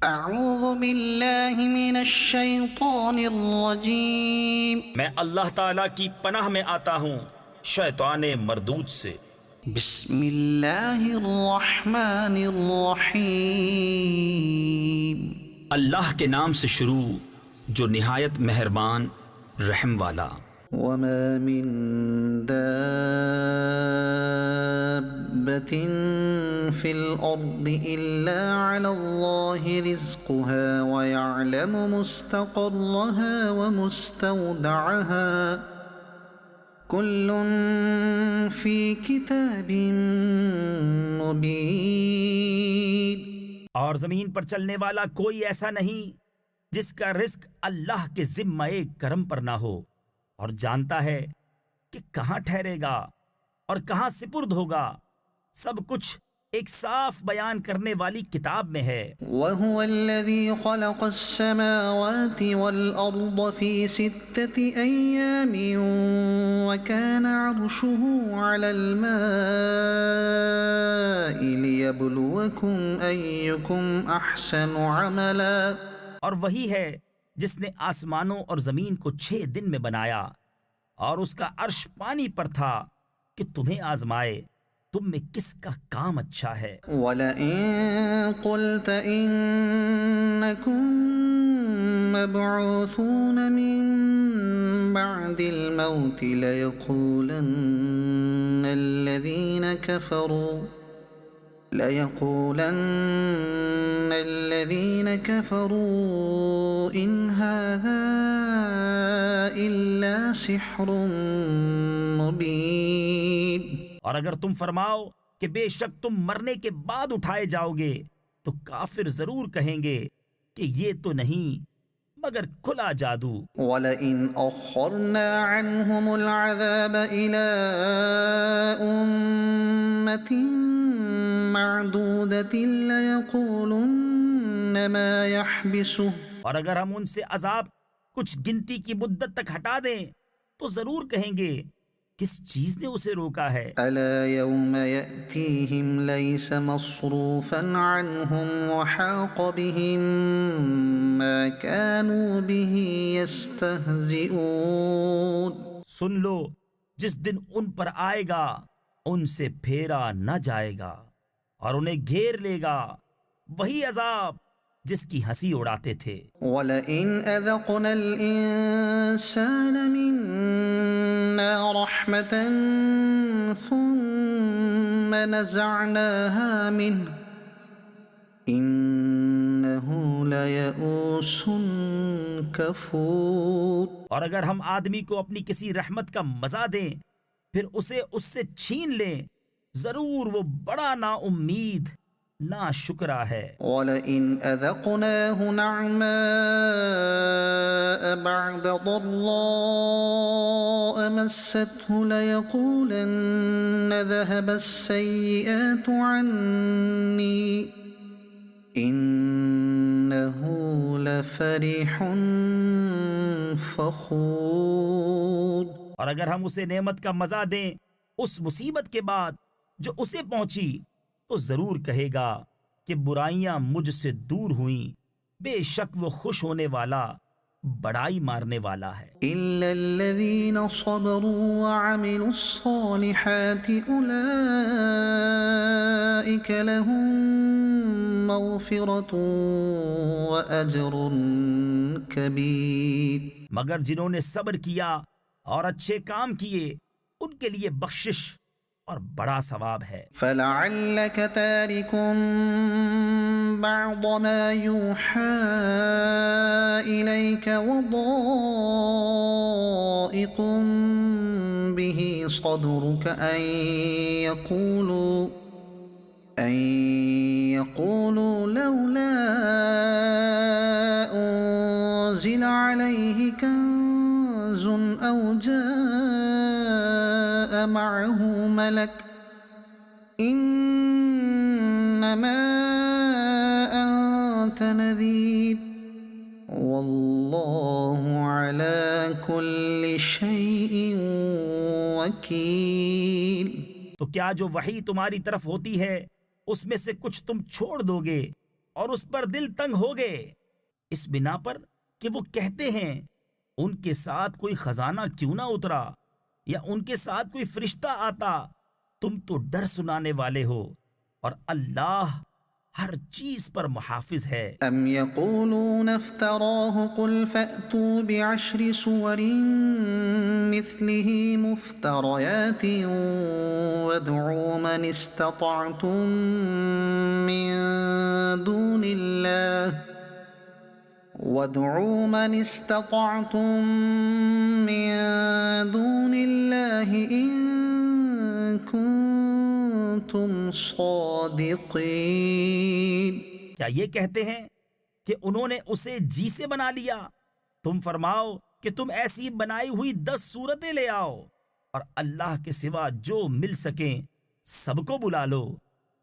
اعوذ باللہ من الشیطان الرجیم میں اللہ تعالیٰ کی پناہ میں آتا ہوں شیطان مردود سے۔ بسم اللہ الرحمن الرحیم اللہ کے نام سے شروع جو نہایت مہربان رحم والا۔ وما من دابة في الأرض إلا على الله رزقها ويعلم مستقرها ومستودعها كل في كتاب مبين۔ اور زمین پر چلنے والا کوئی ایسا نہیں جس کا رزق اللہ کے ذمہ کرم پر نہ ہو، اور جانتا ہے کہ کہاں ٹھہرے گا اور کہاں سپرد ہوگا، سب کچھ ایک صاف بیان کرنے والی کتاب میں ہے۔ وَهُوَ الَّذِي خَلَقَ السَّمَاوَاتِ وَالْأَرْضَ فِي 6 أَيَّامٍ وَكَانَ عَرْشُهُ عَلَى الْمَاءِ لِيَبْلُوَكُمْ أَيُّكُمْ أَحْسَنُ عَمَلًا۔ اور وہی ہے جس نے آسمانوں اور زمین کو 6 دن میں بنایا، اور اس کا عرش پانی پر تھا کہ تمہیں آزمائے تم میں کس کا کام اچھا ہے۔ وَلَئِن قُلْتَ إِنَّكُمْ مَبْعُوثُونَ مِن بَعْدِ الْمَوْتِ لَيَقُولَنَّ الَّذِينَ كَفَرُوا إِنْ هَذَا إِلَّا سِحْرٌ مُبِينٌ۔ اور اگر تم فرماؤ کہ بے شک تم مرنے کے بعد اٹھائے جاؤ گے تو کافر ضرور کہیں گے کہ یہ تو نہیں مگر کھلا جادو۔ وَلَئِنْ أَخَّرْنَا عَنْهُمُ الْعَذَابَ إِلَىٰ أُمَّةٍ مَّعْدُودَةٍ لَيَقُولُنَّ مَا يَحْبِسُهُ۔ اور اگر ہم ان سے عذاب کچھ گنتی کی مدت تک ہٹا دیں تو ضرور کہیں گے کس چیز نے اسے روکا ہے۔ أَلَا يَوْمَ يَأْتِيهِمْ لَيْسَ مَصْرُوفًا عَنْهُمْ وَحَاقَ بِهِم مَّا كَانُوا بِهِ يَسْتَهْزِئُونَ۔ سن لو جس دن ان پر آئے گا ان سے پھیرا نہ جائے گا، اور انہیں گھیر لے گا وہی عذاب جس کی ہنسی اڑاتے تھے۔ وَلَئِنْ أَذَقْنَا الْإِنسَانَ مِنَّا رَحْمَةً ثُمَّ نَزَعْنَاهَا مِنْهُ إِنَّهُ لَيَئُوسٌ كَفُورٌ۔ اور اگر ہم آدمی کو اپنی کسی رحمت کا مزہ دیں پھر اسے اس سے چھین لیں، ضرور وہ بڑا نا امید نا شکرا ہے۔ وَلَئِنْ أَذَقْنَاهُ نَعْمَاءَ بَعْدَ ضَرَّاءَ مَسَّتْهُ لَيَقُولَنَّ ذَهَبَ السَّيِّئَاتُ عَنِّي إِنَّهُ لَفَرِحٌ فَخُورٌ۔ اور اگر ہم اسے نعمت کا مزہ دیں اس مصیبت کے بعد جو اسے پہنچی تو ضرور کہے گا کہ برائیاں مجھ سے دور ہوئیں، بے شک وہ خوش ہونے والا بڑائی مارنے والا ہے۔ إِلَّا الَّذِينَ صَبَرُوا وَعَمِلُوا الصَّالِحَاتِ أُولَئِكَ لَهُم مَّغْفِرَةٌ وَأَجْرٌ كَبِيرٌ۔ مگر جنہوں نے صبر کیا اور اچھے کام کیے ان کے لیے بخشش اور بڑا ثواب ہے۔ فَلَعَلَّكَ تَارِكٌ بَعْضَ مَا يُوحَىٰ إِلَيْكَ وَضَائِقٌ بِهِ صَدْرُكَ أَن يَقُولُوا لَوْلَا أُنزِلَ عَلَيْهِ كَنزٌ أَوْ جَاءَ مَعَهُ مَلَكٌ إِنَّمَا أَنتَ نَذِيرٌ وَاللَّهُ عَلَى كُلِّ شَيْءٍ وَكِيلٌ۔ تو کیا جو وحی تمہاری طرف ہوتی ہے اس میں سے کچھ تم چھوڑ دو گے اور اس پر دل تنگ ہو گئے، اس بنا پر کہ وہ کہتے ہیں ان کے ساتھ کوئی خزانہ کیوں نہ اترا یا ان کے ساتھ کوئی فرشتہ آتا۔ تم تو ڈر سنانے والے ہو اور اللہ ہر چیز پر محافظ ہے۔ أم يقولون افتراه قل فأتوا بعشر سور مثله مفتريات وادعوا من استطعتم من دون الله إن كنتم صادقين۔ کیا یہ کہتے ہیں کہ انہوں نے اسے جی سے بنا لیا؟ تم فرماؤ کہ تم ایسی بنائی ہوئی 10 صورتیں لے آؤ اور اللہ کے سوا جو مل سکیں سب کو بلا لو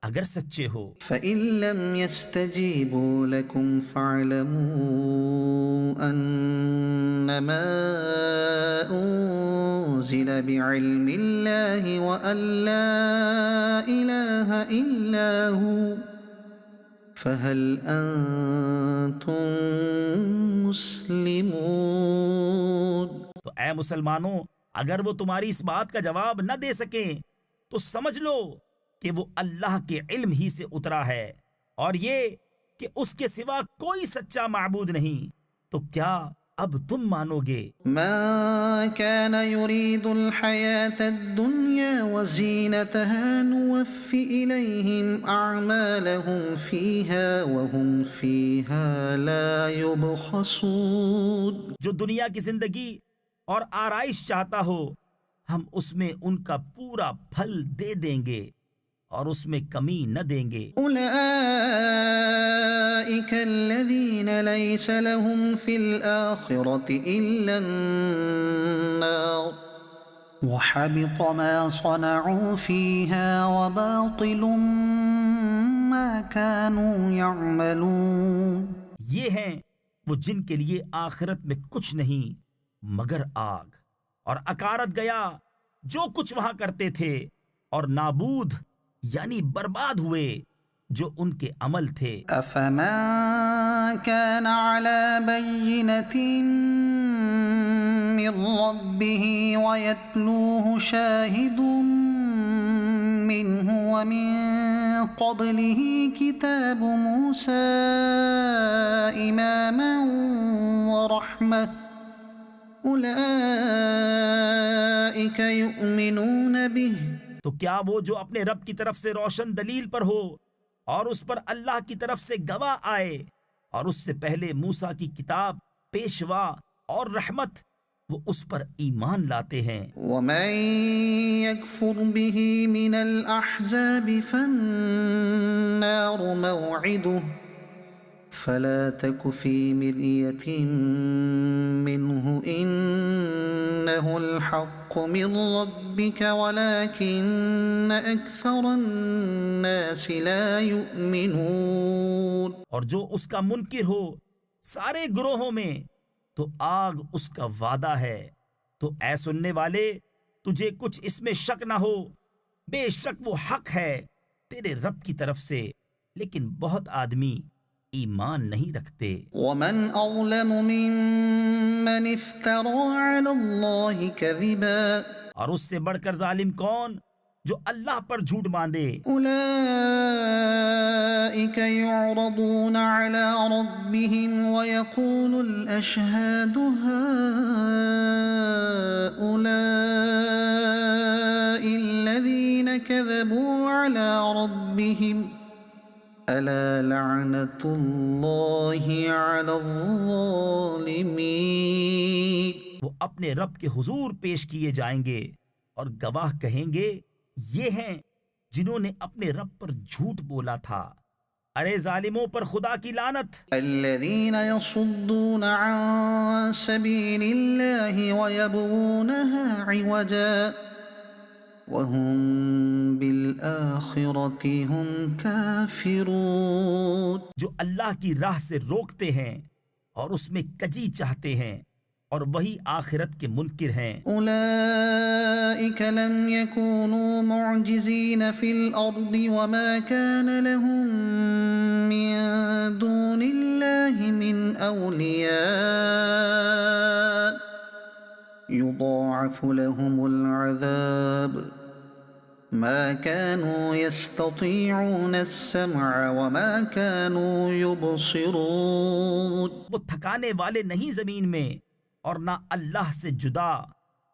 اگر سچے ہو۔ فَإِن لَّمْ يَسْتَجِيبُوا لَكُمْ فَاعْلَمُوا أَنَّمَا أُنزِلَ بِعِلْمِ اللَّهِ وَأَن لَّا إِلَٰهَ إِلَّا هُوَ فَهَلْ أَنتُم مُّسْلِمُونَ۔ تو اے مسلمانوں، اگر وہ تمہاری اس بات کا جواب نہ دے سکیں تو سمجھ لو کہ وہ اللہ کے علم ہی سے اترا ہے، اور یہ کہ اس کے سوا کوئی سچا معبود نہیں، تو کیا اب تم مانو گے؟ من كان يريد الحياة الدنيا وزينتها نوف إليهم أعمالهم فيها وهم فيها لا يبخسون۔ جو دنیا کی زندگی اور آرائش چاہتا ہو ہم اس میں ان کا پورا پھل دے دیں گے اور اس میں کمی نہ دیں گے۔ أولئك الذين ليس لهم في الآخرة إلا النار وحبط ما صنعوا فيها وباطل ما كانوا يعملون۔ یہ ہیں وہ جن کے لیے آخرت میں کچھ نہیں مگر آگ، اور اکارت گیا جو کچھ وہاں کرتے تھے، اور نابود یعنی برباد ہوئے جو ان کے عمل تھے۔ أفمن كان على بينة من ربه ويتلوه شاهد منه ومن قبله كتاب موسى إماما ورحمة أولئك يؤمنون به۔ تو کیا وہ جو اپنے رب کی طرف سے روشن دلیل پر ہو اور اس پر اللہ کی طرف سے گواہ آئے اور اس سے پہلے موسیٰ کی کتاب پیشوا اور رحمت، وہ اس پر ایمان لاتے ہیں۔ ومن يكفر به من الأحزاب فالنار موعده فلا تك في مرية منه إنه الحق من ربك ولكن أكثر الناس لا يؤمنون۔ اور جو اس کا منکر ہو سارے گروہوں میں تو آگ اس کا وعدہ ہے۔ تو اے سننے والے، تجھے کچھ اس میں شک نہ ہو، بے شک وہ حق ہے تیرے رب کی طرف سے، لیکن بہت آدمی ایمان نہیں رکھتے۔ ومن أظلم ممن افترى على الله كذبا اور اس سے بڑھ کر ظالم کون جو اللہ پر جھوٹ باندھے۔ أولئك يعرضون على ربهم ويقول الأشهاد هؤلاء الذين كذبوا على ربهم ألا لعنة الله على الظالمين۔ وہ اپنے رب کے حضور پیش کیے جائیں گے اور گواہ کہیں گے یہ ہیں جنہوں نے اپنے رب پر جھوٹ بولا تھا، ارے ظالموں پر خدا کی لعنت۔ الذين يصدون عن سبيل الله ويبغونها عوجا وهم بالآخرة هم كافرون۔ جو اللہ کی راہ سے روکتے ہیں اور اس میں کجی چاہتے ہیں، اور وہی آخرت کے منکر ہیں۔ أولئك لم يكونوا معجزين في الأرض وما كان لهم من دون الله من أولياء يضاعف لهم العذاب ما كانوا يستطيعون السمع وما كانوا يبصرون۔ وہ تھکانے والے نہیں زمین میں، اور نہ اللہ سے جدا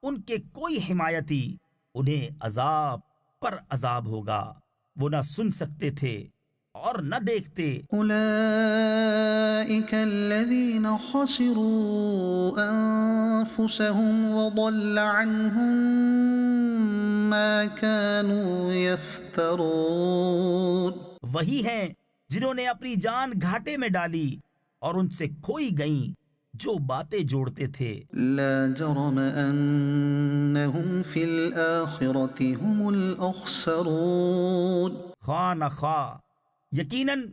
ان کے کوئی حمایتی، انہیں عذاب پر عذاب ہوگا، وہ نہ سن سکتے تھے اور نہ دیکھتے۔ أولئك الذين خسروا أنفسهم وضل عنهم ما كانوا يفترون۔ وہی ہیں جنہوں نے اپنی جان گھاٹے میں ڈالی اور ان سے کھوئی گئیں جو باتیں جوڑتے تھے۔ لا جرم أنهم في الآخرة هم الأخسرون۔ خواہ نہ خواہ یقیناً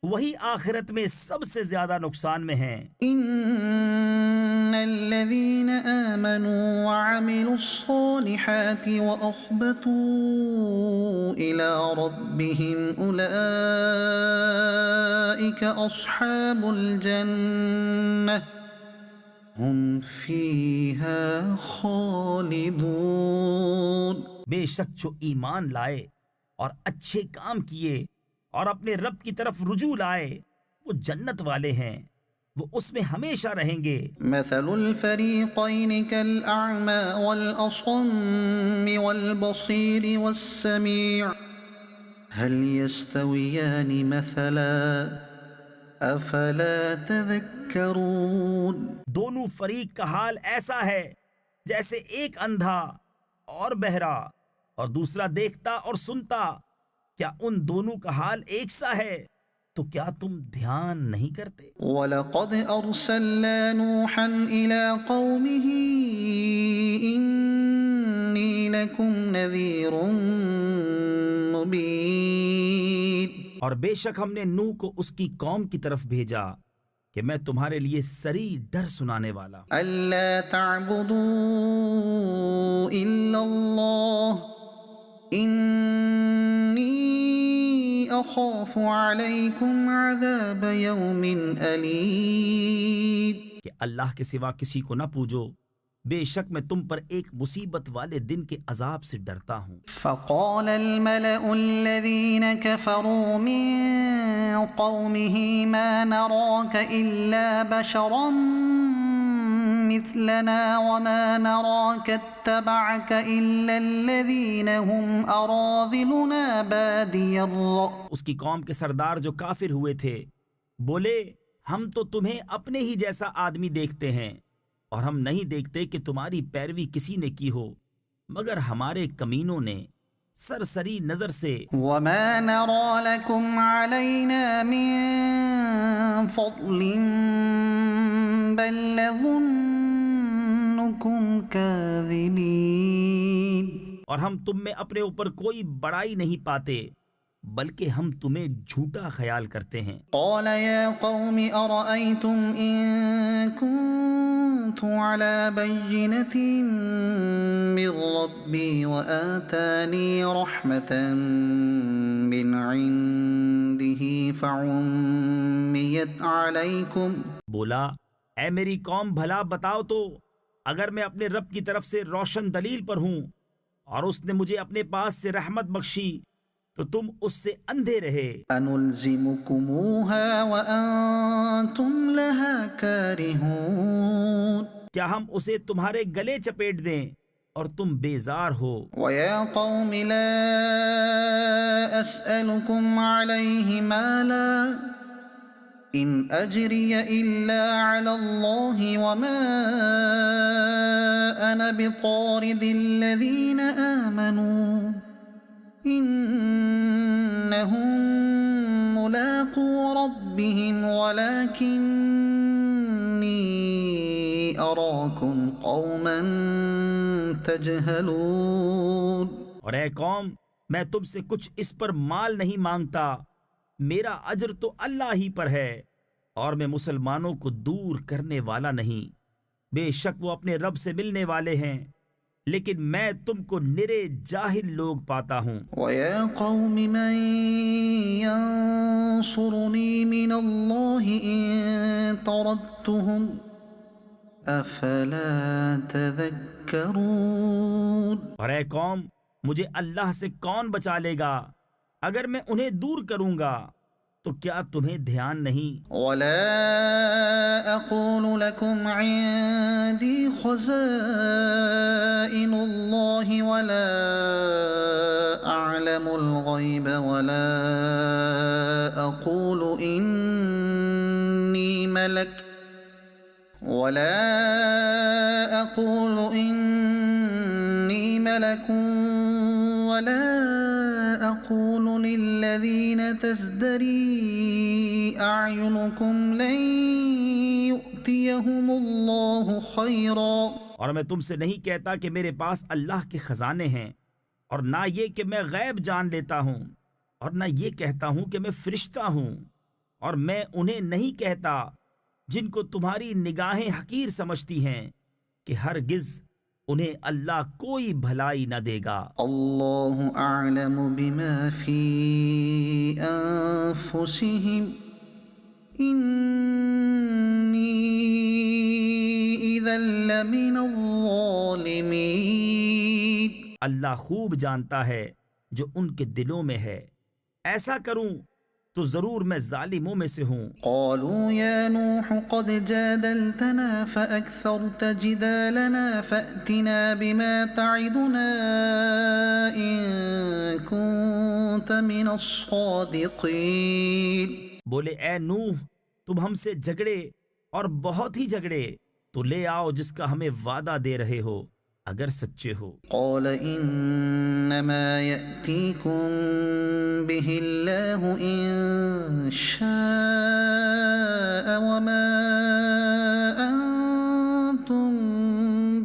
وہی آخرت میں سب سے زیادہ نقصان میں ہیں۔ إن الذين آمنوا وعملوا الصالحات وأخبتوا إلى ربهم أولئك أصحاب الجنة هم فيها خالدون۔ بے شک جو ایمان لائے اور اچھے کام کیے اور اپنے رب کی طرف رجوع لائے وہ جنت والے ہیں، وہ اس میں ہمیشہ رہیں گے۔ مثل الفريقين كالأعمى والأصم والبصير والسميع هل يستويان مثلا أفلا تذكرون۔ دونوں فریق کا حال ایسا ہے جیسے ایک اندھا اور بہرا اور دوسرا دیکھتا اور سنتا، کیا ان دونوں کا حال ایک سا ہے؟ تو کیا تم دھیان نہیں کرتے؟ وَلَقَدْ أَرْسَلْنَا نُوحًا إِلَىٰ قَوْمِهِ إِنِّي لَكُمْ نَذِيرٌ مُّبِينٌ۔ اور بے شک ہم نے نوح کو اس کی قوم کی طرف بھیجا کہ میں تمہارے لیے سری ڈر سنانے والا۔ أَلَّا تَعْبُدُوا إِلَّا اللَّهَ إِنِّي أَخَافُ عَلَيْكُمْ عَذَابَ يَوْمٍ أَلِيمٍ۔ کہ اللہ کے سوا کسی کو نہ پوجو، بے شک میں تم پر ایک مصیبت والے دن کے عذاب سے ڈرتا ہوں۔ فقال الملأ الذين كفروا من قومه ما نراك إلا بشرا مثلنا وما نراك اتبعك إلا الذين هم أراذلنا بادي الرأي۔ اس کی قوم کے سردار جو کافر ہوئے تھے بولے، ہم تو تمہیں اپنے ہی جیسا آدمی دیکھتے ہیں اور ہم نہیں دیکھتے کہ تمہاری پیروی کسی نے کی ہو مگر ہمارے کمینوں نے سرسری نظر سے۔ وما نرى لكم علينا من فضل بل نظنكم كاذبين۔ اور ہم تم میں اپنے اوپر کوئی بڑائی نہیں پاتے بلکہ ہم تمہیں جھوٹا خیال کرتے ہیں۔ قال يا قوم أرأيتم إن كنت على بينة من ربي وآتاني رحمة من عنده فعميت عليكم۔ بولا، اے میری قوم بھلا بتاؤ تو، اگر میں اپنے رب کی طرف سے روشن دلیل پر ہوں اور اس نے مجھے اپنے پاس سے رحمت بخشی تو تم اس سے اندھے رہے۔ أَنُلْزِمُكُمُوهَا وَأَنْتُمْ لَهَا كَارِهُونَ۔ کیا ہم اسے تمہارے گلے چپیٹ دیں اور تم بیزار ہو؟ وَيَا قَوْمِ لَا أَسْأَلُكُمْ عَلَيْهِ مَالًا إِنْ أَجْرِيَ إِلَّا عَلَى اللَّهِ وَمَا أَنَا بِطَارِدِ الَّذِينَ آمَنُوا إِنَّهُمْ مُلَاقُو رَبِّهِمْ وَلَكِنِّي أَرَاكُمْ قَوْمًا تَجْهَلُونَ۔ اور اے قوم، میں تم سے کچھ اس پر مال نہیں مانگتا، میرا اجر تو اللہ ہی پر ہے، اور میں مسلمانوں کو دور کرنے والا نہیں بے شک وہ اپنے رب سے ملنے والے ہیں، لیکن میں تم کو نرے جاہل لوگ پاتا ہوں۔ وَيَا قَوْمِ مَن يَنصُرُنِي مِنَ اللَّهِ إِن طَرَدتُّهُمْ أَفَلَا تَذَكَّرُونَ۔ اور اے قوم، مجھے اللہ سے کون بچا لے گا؟ اگر میں انہیں دور کروں گا تو کیا تمہیں دھیان نہیں؟ وَلَا أَقُولُ لَكُمْ عِندِي خَزَائِنُ اللَّهِ وَلَا أَعْلَمُ الْغَيْبَ وَلَا أَقُولُ إِنِّي مَلَكٌ وَلَا أَقُولُ لِلَّذِينَ تَزْدَرِي أَعْيُنُكُمْ لَن يُؤْتِيَهُمُ اللَّهُ خَيْرًا۔ اور میں تم سے نہیں کہتا کہ میرے پاس اللہ کے خزانے ہیں، اور نہ یہ کہ میں غیب جان لیتا ہوں، اور نہ یہ کہتا ہوں کہ میں فرشتہ ہوں، اور میں انہیں نہیں کہتا جن کو تمہاری نگاہیں حقیر سمجھتی ہیں کہ ہرگز انہیں اللہ کوئی بھلائی نہ دے گا۔ اللہ اعلم بما فی انفسہم انی اذا لمن الظالمین۔ اللہ خوب جانتا ہے جو ان کے دلوں میں ہے، ایسا کروں تو ضرور میں ظالموں میں سے ہوں۔ قالوا یا نوح قد جادلتنا فأکثرت جدالنا فأتنا بما تعدنا ان كنت من الصادقین۔ بولے اے نوح، تم ہم سے جھگڑے اور بہت ہی جھگڑے، تو لے آؤ جس کا ہمیں وعدہ دے رہے ہو اگر سچے ہو۔ قال انما يأتيكم به الله ان شاء وما انتم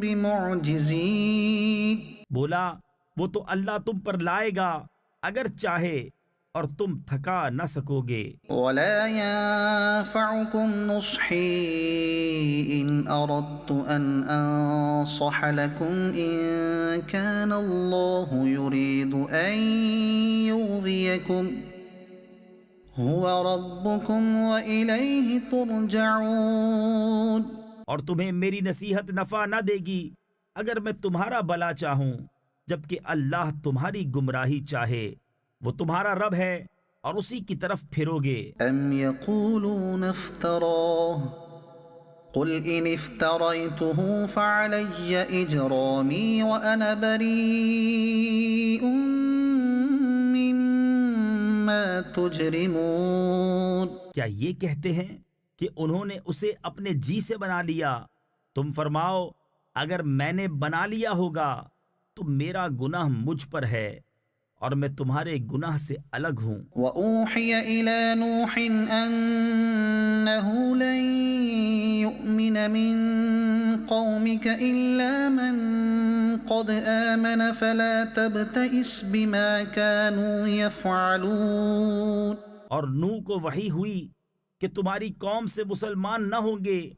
بمعجزين۔ بولا وہ تو اللہ تم پر لائے گا اگر چاہے، اور تم تھکا نہ سکو گے۔ ولا ينفعكم نصحي إن أردت أن أنصح لكم إن كان الله يريد أن يغويكم هو ربكم وإليه ترجعون۔ اور تمہیں میری نصیحت نفع نہ دے گی اگر میں تمہارا بھلا چاہوں، جبکہ اللہ تمہاری گمراہی چاہے، وہ تمہارا رب ہے اور اسی کی طرف پھرو گے۔ ام یقولون افتراه قل ان افتریته فعلی اجرامی وانا بریء مما تجرمون۔ کیا یہ کہتے ہیں کہ انہوں نے اسے اپنے جی سے بنا لیا؟ تم فرماؤ اگر میں نے بنا لیا ہوگا تو میرا گناہ مجھ پر ہے اور میں تمہارے گناہ سے الگ ہوں۔ وَأُوحِيَ إِلَى نُوحٍ أَنَّهُ لَن يُؤْمِنَ مِن قَوْمِكَ إِلَّا مَن قَدْ آمَنَ فَلَا تَبْتَئِسْ بِمَا كَانُوا يَفْعَلُونَ۔ اور نوح کو وحی ہوئی کہ تمہاری قوم سے مسلمان نہ ہوں گے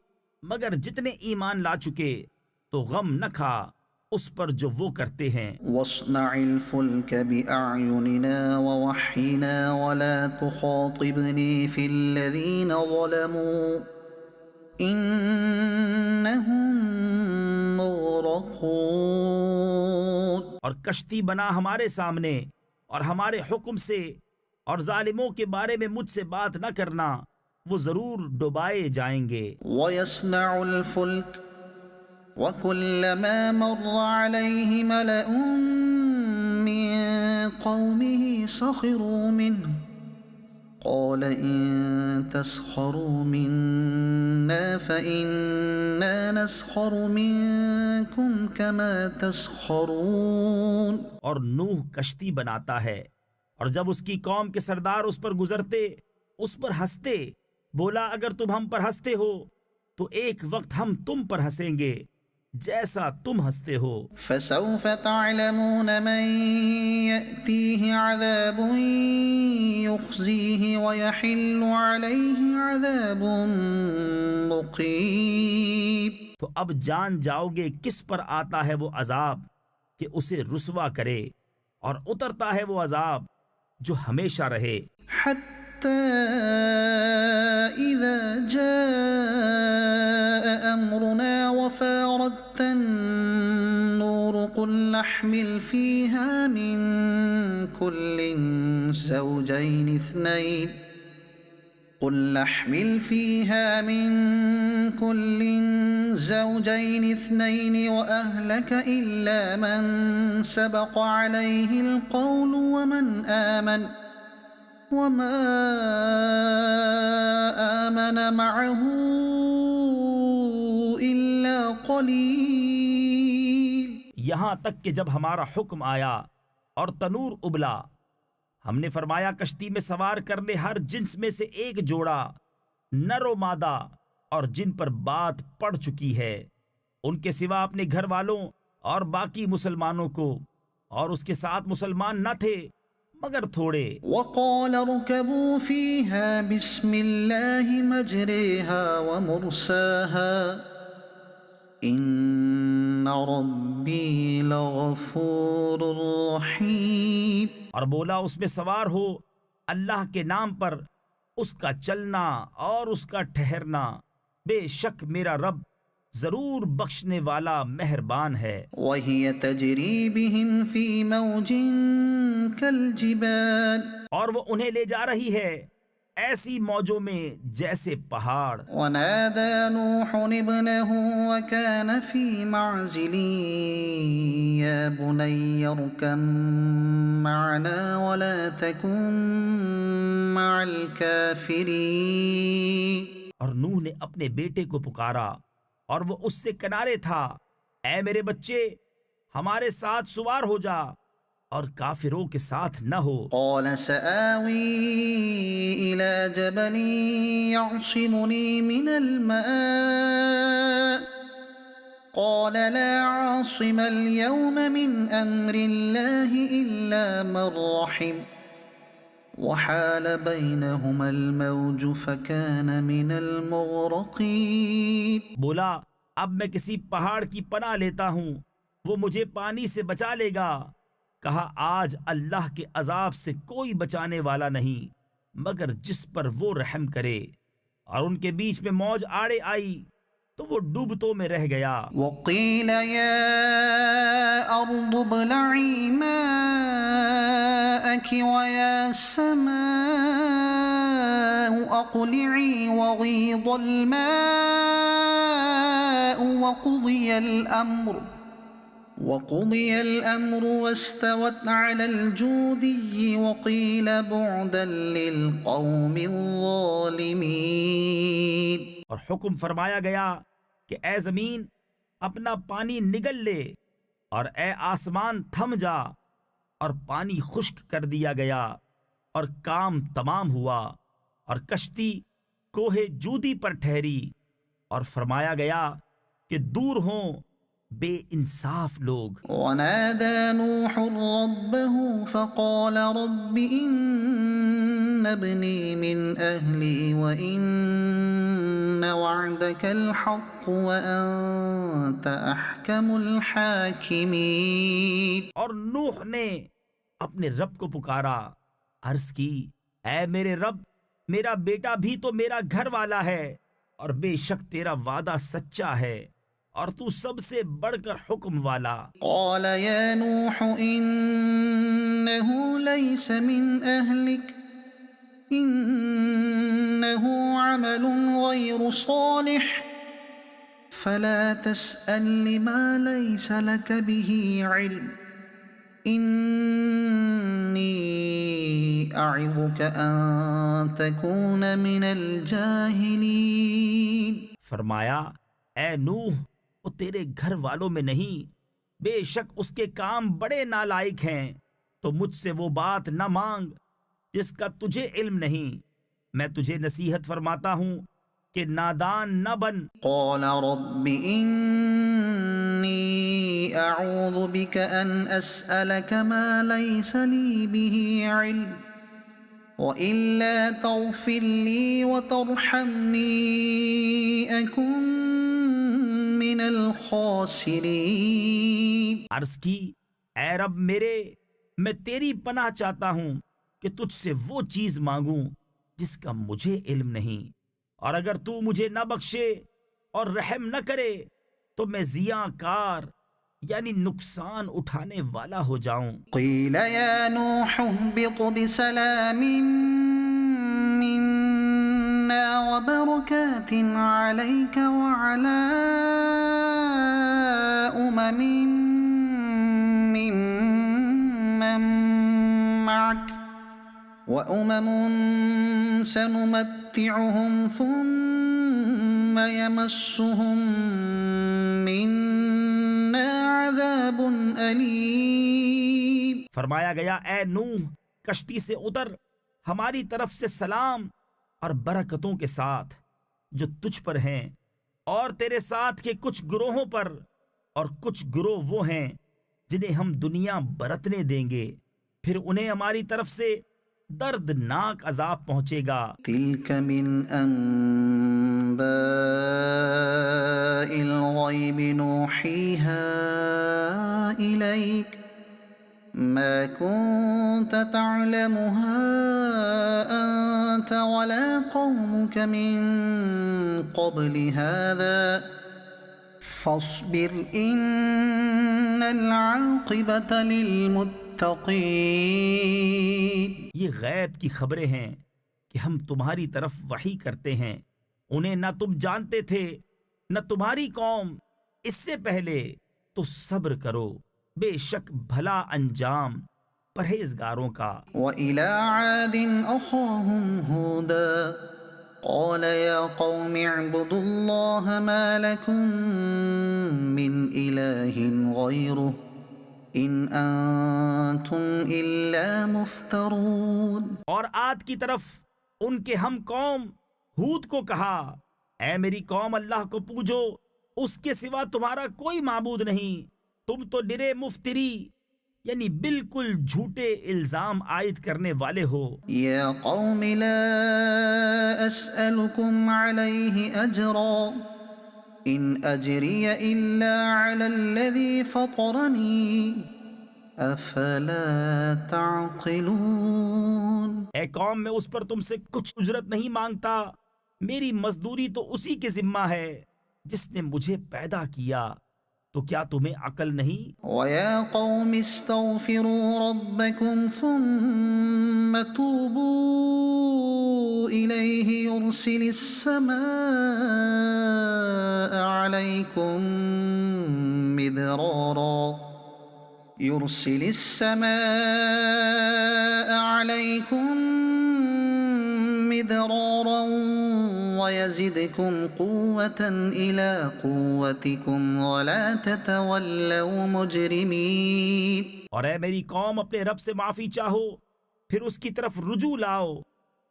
مگر جتنے ایمان لا چکے، تو غم نہ کھا اس پر جو وہ کرتے ہیں۔ وَاصْنَعِ الْفُلْكَ بِأَعْيُنِنَا وَوَحْيِنَا وَلَا تُخَاطِبْنِي فِي الَّذِينَ ظَلَمُوا إِنَّهُمْ مُغْرَقُونَ۔ اور کشتی بنا ہمارے سامنے اور ہمارے حکم سے، اور ظالموں کے بارے میں مجھ سے بات نہ کرنا، وہ ضرور ڈبائے جائیں گے۔ وَيَصْنَعُ الْفُلْكَ وَكُلَّمَا مَرَّ عَلَيْهِ مَلَأٌ مِّن قَوْمِهِ سَخِرُوا مِنْهُ قَالَ إِن تَسْخَرُوا مِنَّا فَإِنَّا نَسْخَرُ مِنكُمْ كَمَا تَسْخَرُونَ۔ اور نوح کشتی بناتا ہے، اور جب اس کی قوم کے سردار اس پر گزرتے اس پر ہنستے، بولا اگر تم ہم پر ہنستے ہو تو ایک وقت ہم تم پر ہنسیں گے جیسا تم ہنستے ہو۔ فسوف تعلمون من يأتيه عذاب يخزيه ويحل عليه عذاب مقيم۔ تو اب جان جاؤ گے کس پر آتا ہے وہ عذاب کہ اسے رسوا کرے، اور اترتا ہے وہ عذاب جو ہمیشہ رہے۔ حتى إذا جاء أمرنا وفاردت النور قل نحمل فيها من كل زوجين اثنين وأهلك إلا من سبق عليه القول وما آمن معه إلا قليل۔ یہاں تک کہ جب ہمارا حکم آیا اور تنور ابلا، ہم نے فرمایا کشتی میں سوار کر لے ہر جنس میں سے ایک جوڑا، نر و مادہ، اور جن پر بات پڑ چکی ہے، ان کے سوا اپنے گھر والوں اور باقی مسلمانوں کو، اور اس کے ساتھ مسلمان نہ تھے مگر تھوڑے۔ وقال اركبوا فيها بسم الله مجريها ومرساها إن ربي لغفور رحيم۔ اور بولا اس میں سوار ہو اللہ کے نام پر، اس کا چلنا اور اس کا ٹھہرنا، بے شک میرا رب ضرور بخشنے والا مہربان ہے۔ وهي تجري بهم في موج كالجبال، اور وہ انہیں لے جا رہی ہے ایسی موجوں میں جیسے پہاڑ۔ ونادى نوح ابنه وكان في معزل يا بني اركب معنا ولا تكن مع الكافرين۔ اور نوح نے اپنے بیٹے کو پکارا اور وہ اس سے کنارے تھا، اے میرے بچے ہمارے ساتھ سوار ہو جا اور کافروں کے ساتھ نہ ہو۔ قال سآوي إلى جبل يعصمني من الماء قال لا عاصم اليوم من أمر الله إلا من رحم وحال بينهما الموج فكان من المغرقين۔ بولا اب میں کسی پہاڑ کی پناہ لیتا ہوں، وہ مجھے پانی سے بچا لے گا۔ کہا آج اللہ کے عذاب سے کوئی بچانے والا نہیں مگر جس پر وہ رحم کرے، اور ان کے بیچ میں موج آڑے آئی تو وہ ڈوبتوں میں رہ گیا۔ وقيل يا أرض ابلعي ماءك ويا سماء أقلعي وغيض الماء وقضي الأمر واستوت على الجودي وقيل بعدا للقوم الظالمين۔ اور حکم فرمایا گیا کہ اے زمین اپنا پانی نگل لے، اور اے آسمان تھم جا، اور پانی خشک کر دیا گیا اور کام تمام ہوا، اور کشتی کوہ جودی پر ٹھہری، اور فرمایا گیا کہ دور ہوں بے انصاف لوگ۔ ونادى نوح ربه فقال رب إن ابني من أهلي وإن وعدك الحق وأنت أحكم الحاكمين۔ اور نوح نے اپنے رب کو پکارا، عرض کی اے میرے رب، میرا بیٹا بھی تو میرا گھر والا ہے، اور بے شک تیرا وعدہ سچا ہے اور تو سب سے بڑھ کر حکم والا۔ قال يا نوح إنه ليس من أهلك إنه عمل غير صالح فلا تسأل ما ليس لك به علم إني أعظك أن تكون من الجاهلين۔ فرمایا اے نوح، وہ تیرے گھر والوں میں نہیں، بے شک اس کے کام بڑے نالائق ہیں، تو مجھ سے وہ بات نہ مانگ جس کا تجھے علم نہیں، میں تجھے نصیحت فرماتا ہوں کہ نادان نہ بن۔ قال رب إني أعوذ بك أن أسألك ما ليس لي به علم وإلا تغفر لي وترحمني أكن من الخاسرين. عرض کی اے رب میرے، میں تیری پناہ چاہتا ہوں کہ تجھ سے وہ چیز مانگوں جس کا مجھے علم نہیں، اور اگر تو مجھے نہ بخشے اور رحم نہ کرے تو میں ضیاء کار یعنی نقصان اٹھانے والا ہو جاؤں۔ قيل يا نوح اهبط بسلام منا وبركات عليك وعلى ممن معك وأمم سنمتعهم ثم يمسهم منا عذاب أليم. فرمایا گیا اے نوح کشتی سے اتر ہماری طرف سے سلام اور برکتوں کے ساتھ جو تجھ پر ہیں اور تیرے ساتھ کے کچھ گروہوں پر، اور کچھ گروہ وہ ہیں جنہیں ہم دنیا برتنے دیں گے، پھر انہیں ہماری طرف سے دردناک عذاب پہنچے گا۔ تلك من أنباء الغيب نوحيها إليك ما كنت تعلمها أنت ولا قومك من قبل هذا فاصبر إن العاقبة للمتقين. یہ غیب کی خبریں ہیں کہ ہم تمہاری طرف وحی کرتے ہیں، انہیں نہ تم جانتے تھے نہ تمہاری قوم اس سے پہلے، تو صبر کرو، بے شک بھلا انجام پرہیزگاروں کا۔ وإلى عاد أخاهم هودا قال يا قوم اعبدوا الله ما لكم من إله غيره إن أنتم إلا مفترون. اور عاد کی طرف ان کے ہم قوم ہود کو کہا اے میری قوم اللہ کو پوجو، اس کے سوا تمہارا کوئی معبود نہیں، تم تو نرے مفتری یعنی بالکل جھوٹے الزام عائد کرنے والے ہو۔ يا قوم لا أسألكم عليه أجرا إن أجري إلا على الذي فطرني أفلا تعقلون. اے قوم میں اس پر تم سے کچھ اجرت نہیں مانگتا، میری مزدوری تو اسی کے ذمہ ہے جس نے مجھے پیدا کیا، تو کیا تمہیں عقل نہیں؟ ويا قوم استغفروا ربكم ثم توبوا إليه يرسل السماء عليكم مدرارا ويزدكم قوة إلى قوتكم ولا تتولوا مجرمين. اور اے میری قوم اپنے رب سے معافی چاہو، پھر اس کی طرف رجوع لاؤ،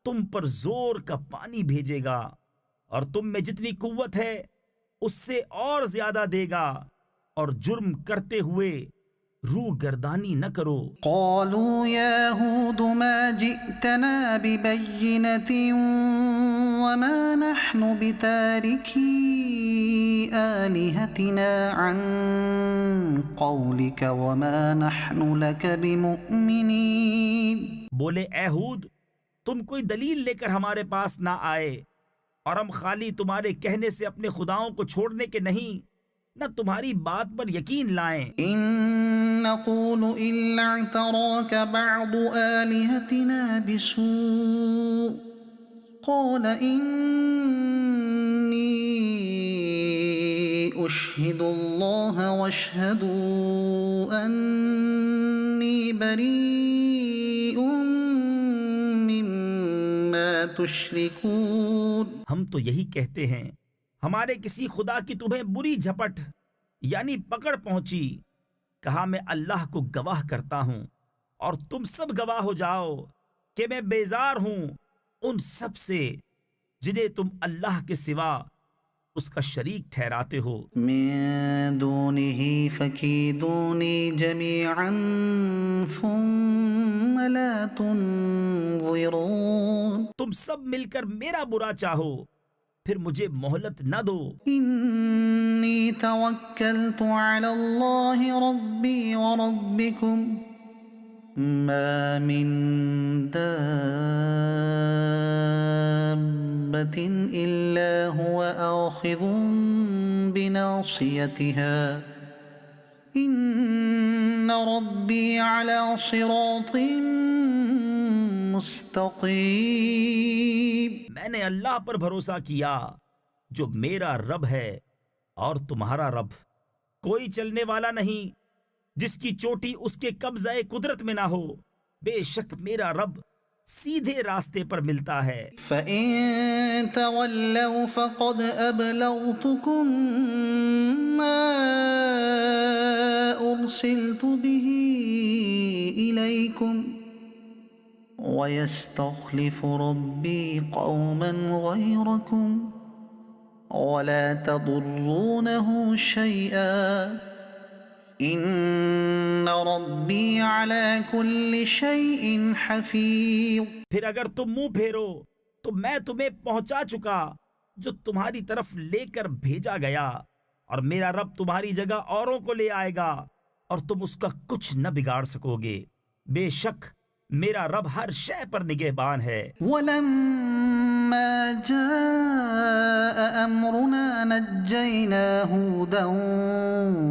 تم پر زور کا پانی بھیجے گا اور تم میں جتنی قوت ہے اس سے اور زیادہ دے گا، اور جرم کرتے ہوئے روح گردانی نہ کرو۔ قالوا يا هود ما جئتنا ببينة وما نحن بتاركي آلهتنا عن قولك وما نحن لك بمؤمنين. بولے اے ہود تم کوئی دلیل لے کر ہمارے پاس نہ آئے، اور ہم خالی تمہارے کہنے سے اپنے خداؤں کو چھوڑنے کے نہیں، نہ تمہاری بات پر یقین لائیں۔ إن نقول إلا اعتراك بعض آلهتنا بسوء قال إني أشهد الله واشهدوا أني بريء مما تشركون. ہم تو یہی کہتے ہیں ہمارے کسی خدا کی تمہیں بری جھپٹ یعنی پکڑ پہنچی، کہا میں اللہ کو گواہ کرتا ہوں اور تم سب گواہ ہو جاؤ کہ میں بیزار ہوں ان سب سے جنہیں تم اللہ کے سوا اس کا شریک ٹھہراتے ہو۔ من دونه فكيدوني جميعا ثم لا تنظرون. تم سب مل کر میرا برا چاہو، پھر مجھے مہلت نہ دو۔ إني توكلت على الله ربي وربكم ما من دابة إلا هو آخذ بناصيتها إن ربي على صراط مستقيم. میں نے اللہ پر بھروسہ کیا جو میرا رب ہے اور تمہارا رب. کوئی چلنے والا نہیں جس کی چوٹی اس کے قبضہ قدرت میں نہ ہو. بے شک میرا رب سیدھے راستے پر ملتا ہے. فَإِن تَوَلَّوْا فَقَدْ أَبْلَغْتُكُم مَّا أُرْسِلْتُ بِهِ إِلَيْكُمْ وَيَسْتَخْلِفُ رَبِّي قَوْمًا غَيْرَكُمْ وَلَا تَضُرُّونَهُ شَيْئًا إِنَّ رَبِّي عَلَى كُلِّ شَيْءٍ حَفِيظٌ. پھر اگر تم منہ پھیرو تو میں تمہیں پہنچا چکا جو تمہاری طرف لے کر بھیجا گیا، اور میرا رب تمہاری جگہ اوروں کو لے آئے گا اور تم اس کا کچھ نہ بگاڑ سکو گے. بے شک میرا رب ہر شے پر نگہبان ہے. وَلَمَّا جَاءَ أَمْرُنَا نَجَّيْنَا هُودًا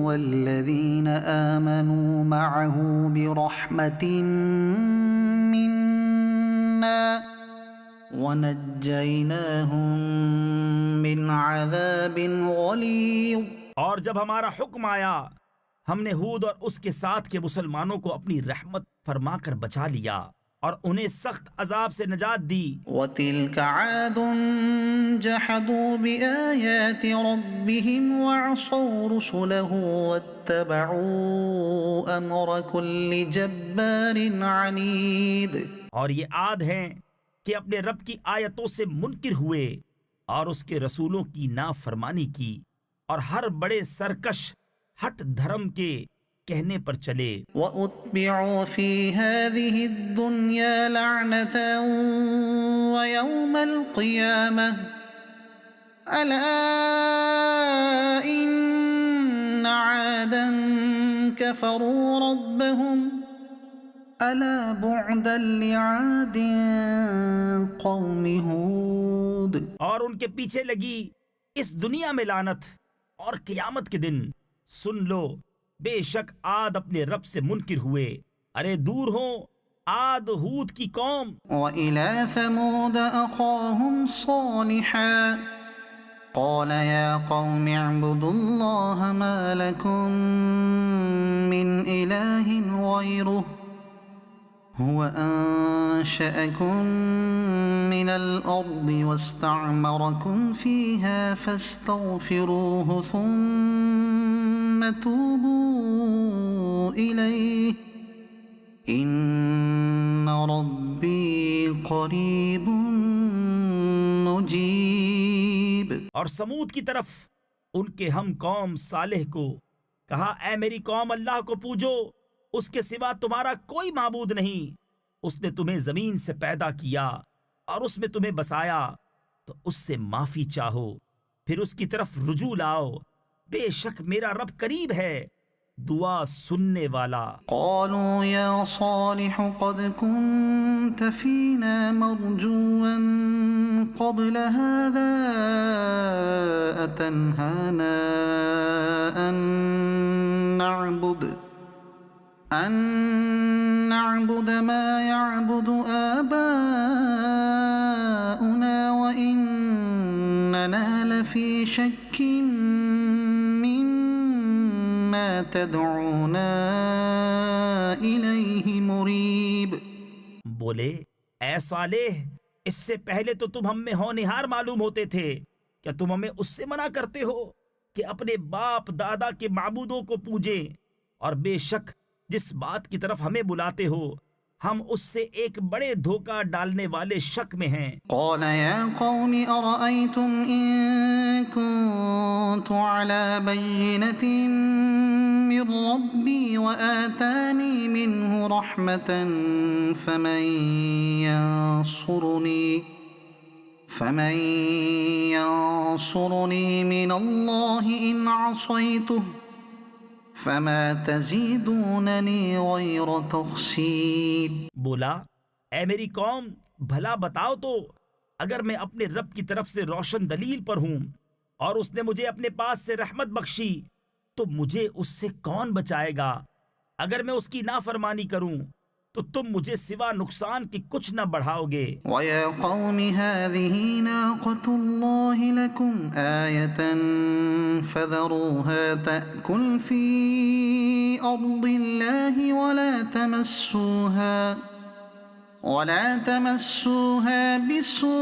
وَالَّذِينَ آمَنُوا مَعَهُ بِرَحْمَةٍ مِّنَّا وَنَجَّيْنَاهُم مِّنْ عَذَابٍ غَلِيظٍ. اور جب ہمارا حکم آیا ہم نے ہود اور اس کے ساتھ کے مسلمانوں کو اپنی رحمت فرما کر بچا لیا اور انہیں سخت عذاب سے نجات دی. وَتِلْكَ عَادٌ جَحَدُوا بِآيَاتِ رَبِّهِمْ وَعَصَوْا رُسُلَهُ وَاتَّبَعُوا أَمْرَ كُلِّ جَبَّارٍ عَنِيدٍ. اور یہ عاد ہیں کہ اپنے رب کی آیتوں سے منکر ہوئے اور اس کے رسولوں کی نافرمانی کی اور ہر بڑے سرکش ہٹ دھرم کے کہنے پر چلے. وَأُتْبِعُوا فِي هَذِهِ الدُّنْيَا لَعْنَةً وَيَوْمَ الْقِيَامَةِ أَلَا إِنَّ عَادًا كَفَرُوا رَبَّهُمْ أَلَا بُعْدًا لِعَادٍ قَوْمِ هُودٍ. اور ان کے پیچھے لگی اس دنیا میں لعنت اور قیامت کے دن. سن لو بے شک عاد اپنے رب سے منکر ہوئے. ارے دور ہوں عاد ہود کی قوم. وَإِلَى ثَمُودَ أَخَاهُمْ صَالِحًا قَالَ يَا قَوْمِ اعْبُدُوا اللَّهَ مَا لَكُمْ مِنْ إِلَٰهٍ غَيْرُهُ هُوَ أَنشَأَكُم مِّنَ الْأَرْضِ وَاسْتَعْمَرَكُمْ فِيهَا فَاسْتَغْفِرُوهُ ثُمَّ تُوبُوا إِلَيْهِ إِنَّ رَبِّي قَرِيبٌ مُجِيبٌ. اور سمود کی طرف ان کے ہم قوم صالح کو کہا اے میری قوم اللہ کو پوجو، اس کے سوا تمہارا کوئی معبود نہیں. اس نے تمہیں زمین سے پیدا کیا اور اس میں تمہیں بسایا، تو اس سے معافی چاہو، پھر اس کی طرف رجوع لاؤ. بے شک میرا رب قریب ہے، دعا سننے والا. قالوا يا صالح قد كنت فينا مرجوا قبل هذا أتنهانا أن نعبد ما يعبد آباؤنا وإننا لفي شك مما تدعونا إليه مريب. بولے اے صالح، اس سے پہلے تو تم ہم میں ہونہار معلوم ہوتے تھے. کیا تم ہمیں اس سے منع کرتے ہو کہ اپنے باپ دادا کے معبودوں کو پوجیں؟ اور بے شک جس بات کی طرف ہمیں بلاتے ہو ہم اس سے ایک بڑے دھوکہ ڈالنے والے شک میں ہیں. قال يا قوم أرأيتم إن كنت على بينة من ربي وآتاني منه رحمة فمن ينصرني من الله إن عصيته فما تزيدونني غير تخسير. بولا اے میری قوم بھلا بتاؤ تو اگر میں اپنے رب کی طرف سے روشن دلیل پر ہوں اور اس نے مجھے اپنے پاس سے رحمت بخشی تو مجھے اس سے کون بچائے گا؟ اگر میں اس کی نافرمانی کروں تو تم مجھے سوا نقصان کے کچھ نہ بڑھاؤ گے. وَيَا قَوْمِ هَٰذِهِ نَاقَةُ اللَّهِ لَكُمْ آيَةً فَذَرُوهَا تَأْكُلْ فِي أَرْضِ اللَّهِ وَلَا تَمَسُّوهَا بِسُوءٍ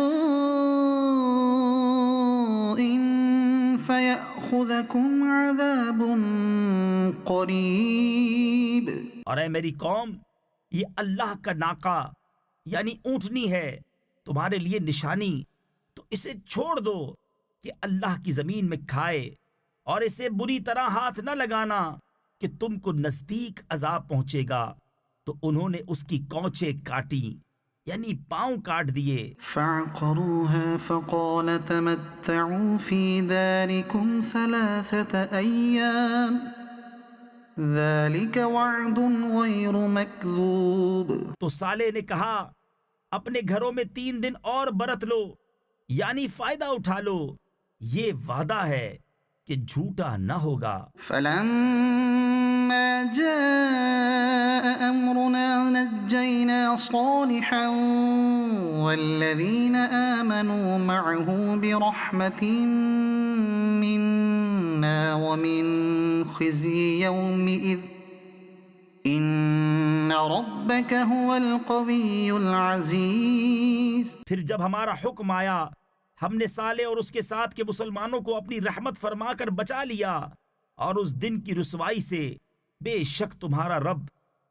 فَيَأْخُذَكُمْ عَذَابٌ قَرِيبٌ. اور اے میری قوم یہ اللہ کا ناقہ یعنی اونٹنی ہے تمہارے لیے نشانی، تو اسے چھوڑ دو کہ اللہ کی زمین میں کھائے، اور اسے بری طرح ہاتھ نہ لگانا کہ تم کو نزدیک عذاب پہنچے گا. تو انہوں نے اس کی کونچیں کاٹی یعنی پاؤں کاٹ دیے. فَعَقَرُوهَا فَقَالَ تَمَتَّعُوا فِي دَارِكُمْ 3 أَيَّامٍ ذَلِكَ وَعْدٌ غَيْرُ مَكْذُوبٍ. تو صالح نے کہا اپنے گھروں میں 3 دن اور برت لو یعنی فائدہ اٹھا لو، یہ وعدہ ہے کہ جھوٹا نہ ہوگا. فَلَمَّا جَاءَ أَمْرُنَا نَجَّيْنَا صَالِحًا وَالَّذِينَ آمَنُوا مَعَهُ بِرَحْمَةٍ مِّنَّا وَمِنْ خِزْيِ يَوْمِئِذٍ إِنَّ رَبَّكَ هُوَ الْقَوِيُّ الْعَزِيزُ. پھر جب ہمارا حکم آیا ہم نے صالح اور اس کے ساتھ کے مسلمانوں کو اپنی رحمت فرما کر بچا لیا، اور اس دن کی رسوائی سے بے شک تمہارا رب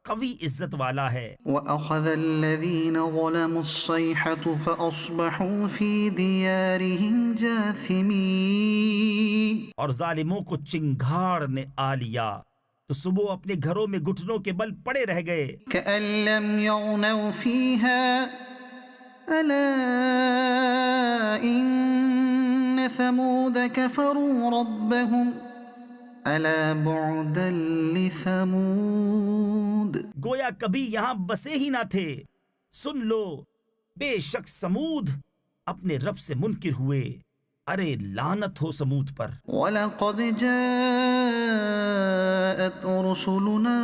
قوی عزت والا ہے. وَأَخَذَ الَّذِينَ ظَلَمُوا الصَّيْحَةُ فَأَصْبَحُوا فِي دِيَارِهِمْ جَاثِمِينَ. اور ظالموں کو چنگھاڑ نے آ لیا تو صبح اپنے گھروں میں گھٹنوں کے بل پڑے رہ گئے. كَأَن لَّمْ يَغْنَوْا فِيهَا أَلَا إِنَّ ثَمُودَ كَفَرُوا رَبَّهُمْ أَلَا بُعْدًا لِّثَمُودَ. گویا کبھی یہاں بسے ہی نہ تھے. سن لو بے شک سمود اپنے رب سے منکر ہوئے، ارے لعنت ہو سمود پر. وَلَقَدْ جَاءَتْ رُسُلُنَا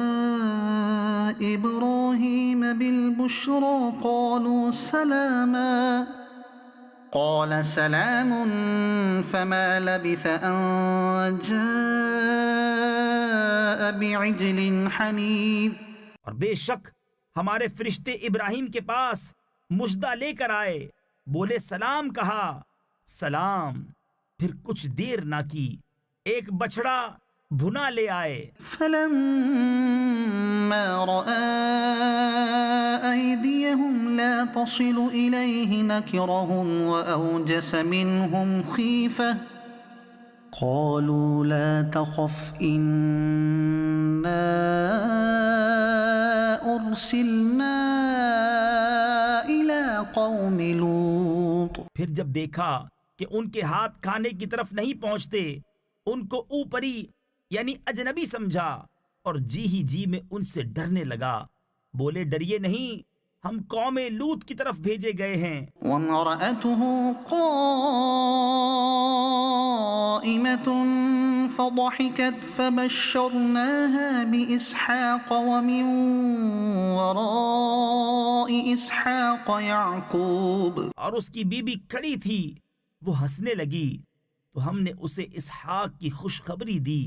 إِبْرَاهِيمَ بِالْبُشْرَىٰ قَالُوا سَلَامًا قَالَ سَلَامٌ فَمَا لَبِثَ أَن جَاءَ بِعِجْلٍ حَنِيذٍ. اور بے شک ہمارے فرشتے ابراہیم کے پاس مژدہ لے کر آئے، بولے سلام کہا، سلام، پھر کچھ دیر نہ کی ایک بچڑا بھنا لے آئے. فَلَمَّا رَأَىٰ أَيْدِيَهُمْ لَا تَصِلُ إِلَيْهِ نَكِرَهُمْ وَأَوْجَسَ مِنْهُمْ خِيفَةً قَالُوا لَا تَخَفْ إِنَّا أُرْسِلْنَا إِلَىٰ قَوْمِ لُوطٍ. پھر جب دیکھا کہ ان کے ہاتھ کھانے کی طرف نہیں پہنچتے، ان کو اوپری یعنی اجنبی سمجھا اور جی ہی جی میں ان سے ڈرنے لگا. بولے ڈریے نہیں، ہم قوم لوط کی طرف بھیجے گئے ہیں. وَامْرَأَتُهُ قَائِمَةٌ فَضَحِكَتْ فَبَشَّرْنَاهَا بِإِسْحَاقَ وَمِن وَرَاءِ إِسْحَاقَ يَعْقُوبَ. اور اس کی بیوی کھڑی تھی، وہ ہنسنے لگی تو ہم نے اسے اسحاق کی خوشخبری دی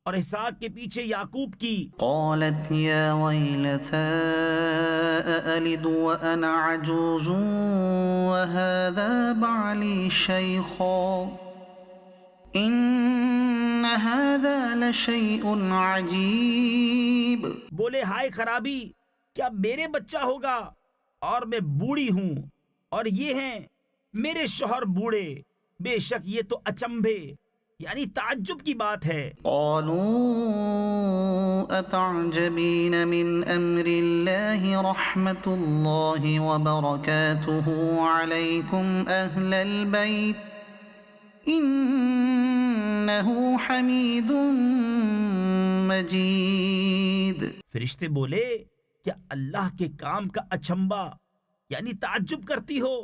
اور اسحاق کے پیچھے یعقوب کی. قالت يا ويلتى أألد وأنا عجوز وهذا بعلي شيخا إن هذا لشيء عجيب. بولے ہائے خرابی، کیا میرے بچہ ہوگا اور میں بوڑھی ہوں اور یہ ہیں میرے شوہر بوڑھے، بے شک یہ تو اچنبھے یعنی تعجب کی بات ہے۔ قالوا أتعجبين من أمر الله رحمة الله وبركاته عليكم أهل البيت إنه حميد مجيد۔ فرشتے بولے کیا اللہ کے کام کا اچنبا یعنی تعجب کرتی ہو؟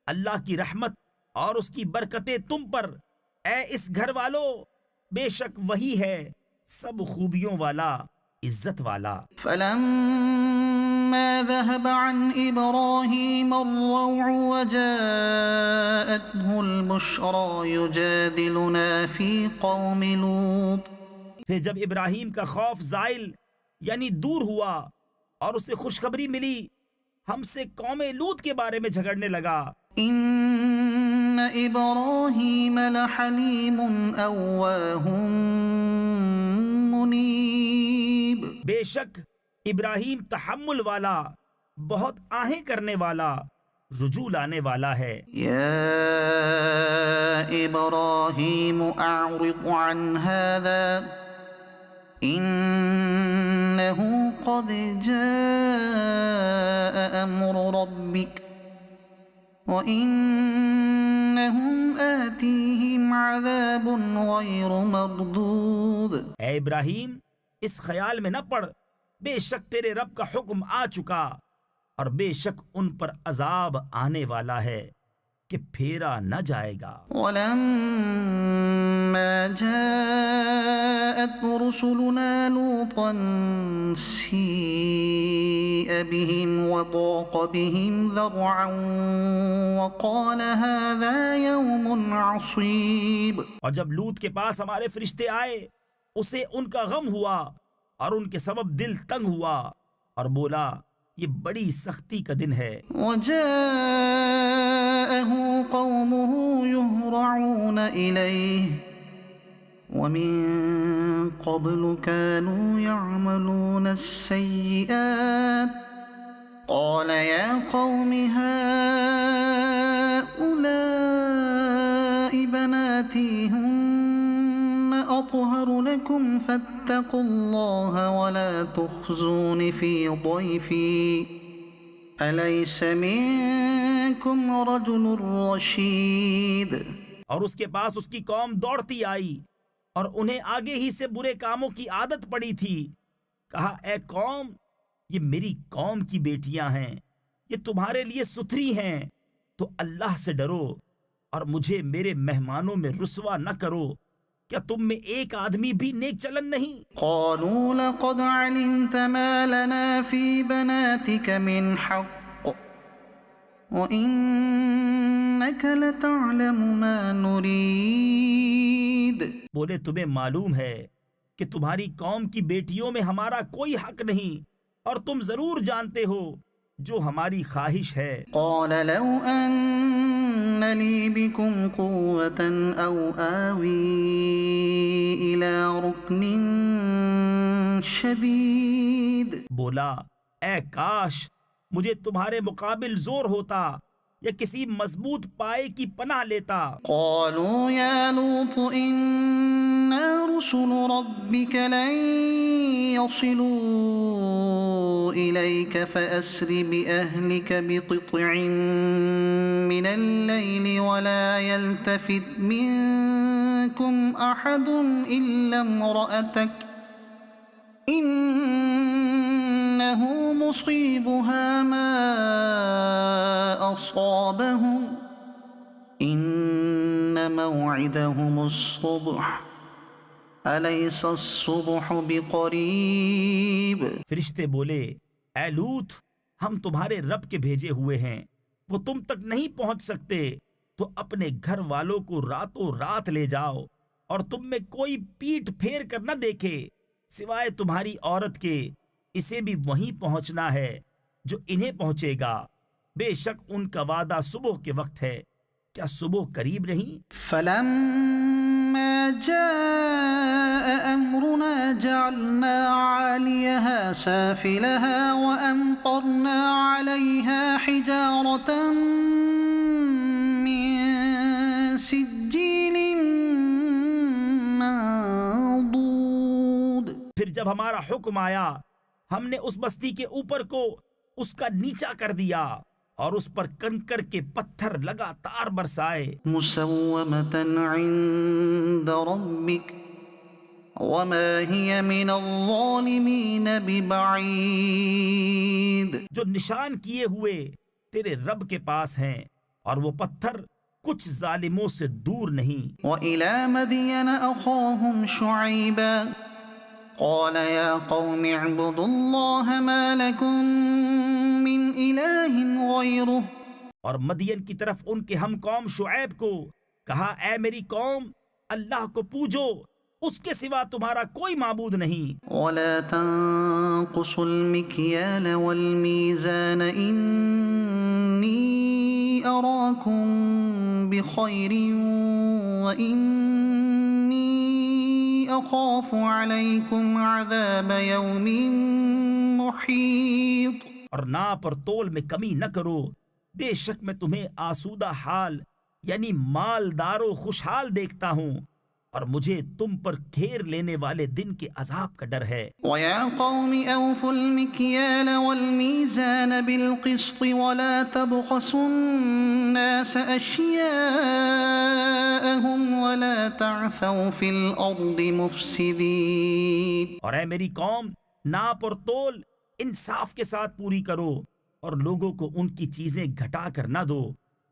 اللہ کی رحمت اور اس کی برکتیں تم پر اے اس گھر والو، بے شک وہی ہے سب خوبیوں والا، عزت والا۔ فلما ذهب عن إبراهيم الروع وجاءته البشرى يجادلنا في قوم لوط۔ پھر جب ابراہیم کا خوف زائل یعنی دور ہوا اور اسے خوشخبری ملی، ہم سے قوم لوط کے بارے میں جھگڑنے لگا۔ إن إبراهيم لحليم أواه منيب۔ بے شک ابراہیم تحمل والا، بہت آہیں کرنے والا، رجوع لانے والا ہے۔ يا إبراهيم أعرض عن هذا إنه قد جاء أمر ربك وَإِنَّهُمْ آتِيهِمْ عَذَابٌ غَيْرُ مَرْدُودٍ۔ اے ابراہیم اس خیال میں نہ پڑ، بے شک تیرے رب کا حکم آ چکا اور بے شک ان پر عذاب آنے والا ہے کہ پھیرا نہ جائے گا۔ وَلَمَّا جَاءَتْ رُسُلُنَا لُوطًا سِيءَ بِهِمْ وَضَاقَ بِهِمْ ذَرْعًا وَقَالَ هَذَا يَوْمٌ عَصِيبٌ۔ اور جب لوط کے پاس ہمارے فرشتے آئے، اسے ان کا غم ہوا اور ان کے سبب دل تنگ ہوا اور بولا یہ بڑی سختی کا دن ہے۔ وَجَاءَهُ قَوْمُهُ يُهْرَعُونَ إِلَيْهِ وَمِن قَبْلُ كَانُوا يَعْمَلُونَ السَّيِّئَاتِ قَالَ يَا قَوْمِ هَؤُلَاءِ بَنَاتِي هُنَّ أَطْهَرُ لَكُمْ فَاتَّقُوا اللَّهَ وَلَا تُخْزُونِ فِي ضَيْفِي أَلَيْسَ مِنكُمْ رَجُلٌ رَشِيدٌ۔ اور اس کے پاس اس کی قوم دوڑتی آئی اور انہیں آگے ہی سے برے کاموں کی عادت پڑی تھی۔ کہا اے قوم، یہ میری قوم کی بیٹیاں ہیں، یہ تمہارے لیے ستھری ہیں، تو اللہ سے ڈرو اور مجھے میرے مہمانوں میں رسوا نہ کرو۔ کیا تم میں ایک آدمی بھی نیک چلن نہیں؟ قالوا لقد علمت ما لنا في بناتك من حق وإنك لتعلم ما نريد۔ بولے تمہیں معلوم ہے کہ تمہاری قوم کی بیٹیوں میں ہمارا کوئی حق نہیں، اور تم ضرور جانتے ہو جو ہماری خواہش ہے۔ قال لو أن لي بكم قوة أو آوي إلى ركن شديد۔ بولا اے کاش مجھے تمہارے مقابل زور ہوتا یا کسی مضبوط پائے کی پناہ لیتا۔ قالوا يا لوط إنا رسل ربك لن يصلوا إليك فأسر بأهلك بقطع من الليل ولا يلتفت منكم أحد إلا امرأتك إنه مصيبها ما أصابهم إن موعدهم الصبح أليس الصبح بقريب۔ فرشتے بولے اے لوط، ہم تمہارے رب کے بھیجے ہوئے ہیں، وہ تم تک نہیں پہنچ سکتے، تو اپنے گھر والوں کو راتوں رات لے جاؤ اور تم میں کوئی پیٹ پھیر کر نہ دیکھے سوائے تمہاری عورت کے، اسے بھی وہیں پہنچنا ہے جو انہیں پہنچے گا، بے شک ان کا وعدہ صبح کے وقت ہے، کیا صبح قریب نہیں؟ فلما جاء أمرنا جعلنا عاليها سافلها وأمطرنا عليها حجارة من سجيل پھر جب ہمارا حکم آیا ہم نے اس بستی کے اوپر کو اس کا نیچا کر دیا اور اس پر کنکر کے پتھر لگاتار برسائے، مسومة عند ربك وما هي من الظالمين ببعيد. جو نشان کیے ہوئے تیرے رب کے پاس ہیں اور وہ پتھر کچھ ظالموں سے دور نہیں۔ وإلى مدين أخاهم شعيبا قال يا قوم اعبدوا الله ما لكم من إله غيره. اور مدین کی طرف ان کے ہم قوم شعیب کو کہا، اے میری قوم اللہ کو پوجو، اس کے سوا تمہارا کوئی معبود نہیں۔ ولا تنقصوا المكيال والميزان إني أراكم بخير وإني أخاف عليكم عذاب يوم محيط. اور ناپ اور تول میں کمی نہ کرو، بے شک میں تمہیں آسودہ حال یعنی مالدار و خوشحال دیکھتا ہوں، اور مجھے تم پر گھیر لینے والے دن کے عذاب کا ڈر ہے۔ وَيَا قَوْمِ أَوْفُوا الْمِكْيَالَ وَالْمِيزَانَ بِالْقِسْطِ وَلَا تَبْخَسُوا النَّاسَ أَشْيَاءَهُمْ وَلَا تَعْثَوْا فِي الْأَرْضِ مُفْسِدِينَ. اور اے میری قوم، ناپ اور تول انصاف کے ساتھ پوری کرو اور لوگوں کو ان کی چیزیں گھٹا کر نہ دو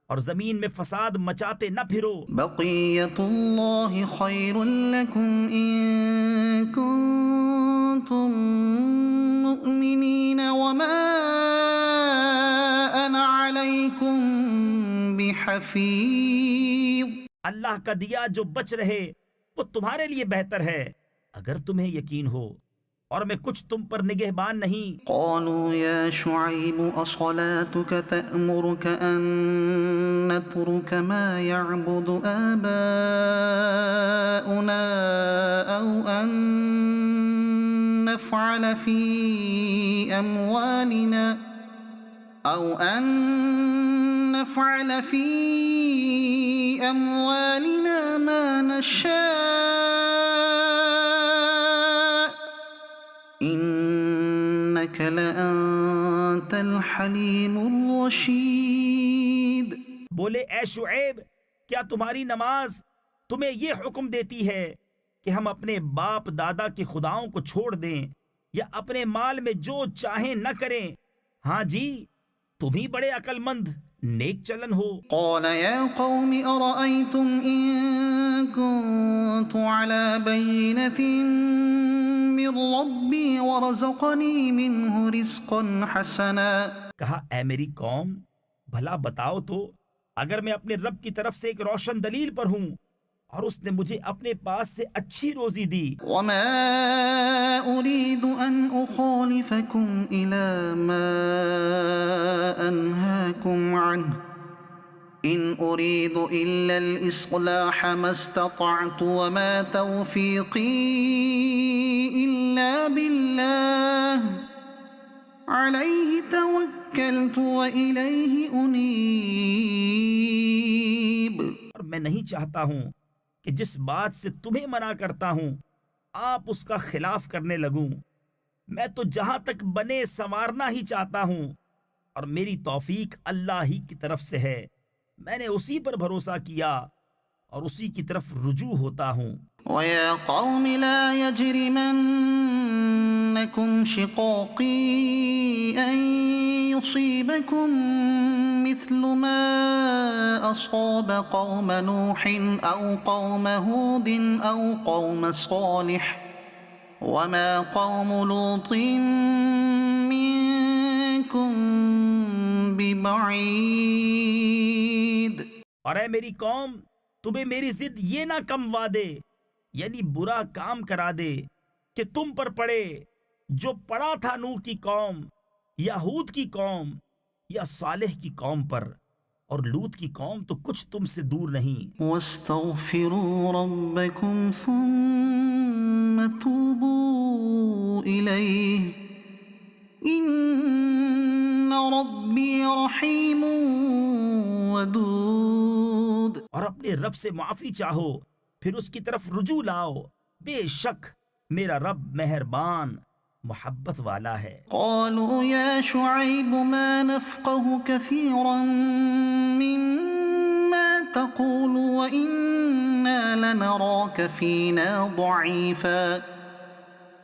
اور زمین میں فساد مچاتے نہ پھرو۔ بقية الله خير لكم إن كنتم مؤمنين وما أنا عليكم بحفيظ. اللہ کا دیا جو بچ رہے وہ تمہارے لیے بہتر ہے اگر تمہیں یقین ہو، اور میں کچھ تم پر نگہبان نہیں۔ قالوا يا شعيب أصلاتك تأمرك أن نترك ما يعبد آباؤنا أو أن نفعل في أموالنا ما نشاء إنك لأنت الحليم الرشيد. بولے اے شعیب، کیا تمہاری نماز تمہیں یہ حکم دیتی ہے کہ ہم اپنے باپ دادا کے خداؤں کو چھوڑ دیں یا اپنے مال میں جو چاہیں نہ کریں؟ ہاں جی، تم ہی بڑے عقل مند نیک چلن ہو۔ قال يا قوم أرأيتم إن كنت على بينة من ربي ورزقني منه رزقا حسنا. کہا اے میری قوم، بھلا بتاؤ تو، اگر میں اپنے رب کی طرف سے ایک روشن دلیل پر ہوں اور اس نے مجھے اپنے پاس سے اچھی روزی دی، وما أريد أن أخالفكم إلى ما أنهاكم عنه إن أريد إلا الإصلاح ما استطعت وما توفيقي إلا بالله عليه توكلت وإليه أنيب. اور میں نہیں چاہتا ہوں کہ جس بات سے تمہیں منع کرتا ہوں آپ اس کا خلاف کرنے لگوں۔ میں تو جہاں تک بنے سنوارنا ہی چاہتا ہوں، اور میری توفیق اللہ ہی کی طرف سے ہے، میں نے اسی پر بھروسہ کیا اور اسی کی طرف رجوع ہوتا ہوں۔ وَيَا قَوْمِ لَا يَجْرِمَنَّكُمْ شِقَاقِي أَن يُصِيبَكُم مِّثْلُ مَا أَصَابَ قَوْمَ نُوحٍ أَوْ قَوْمَ هُودٍ أَوْ قَوْمَ صَالِحٍ وَمَا قَوْمُ لُوطٍ مِّنكُم بِبَعِيدٍ. اور اے میری قوم، تمہیں میری ضد یہ نہ کموا دے، یعنی برا کام کرا دے کہ تم پر پڑے جو پڑا تھا نوح کی قوم یا ہود کی قوم یا صالح کی قوم پر، اور لوط کی قوم تو کچھ تم سے دور نہیں۔ واستغفروا ربكم ثم توبوا إليه إن ربي رحيم ودود. اور اپنے رب سے معافی چاہو، پھر اس کی طرف رجوع لاؤ، بے شک میرا رب مہربان محبت والا ہے۔ قالوا يا شعيب ما نفقه كثيرا مما تقول وإنا لنراك فينا ضعيفا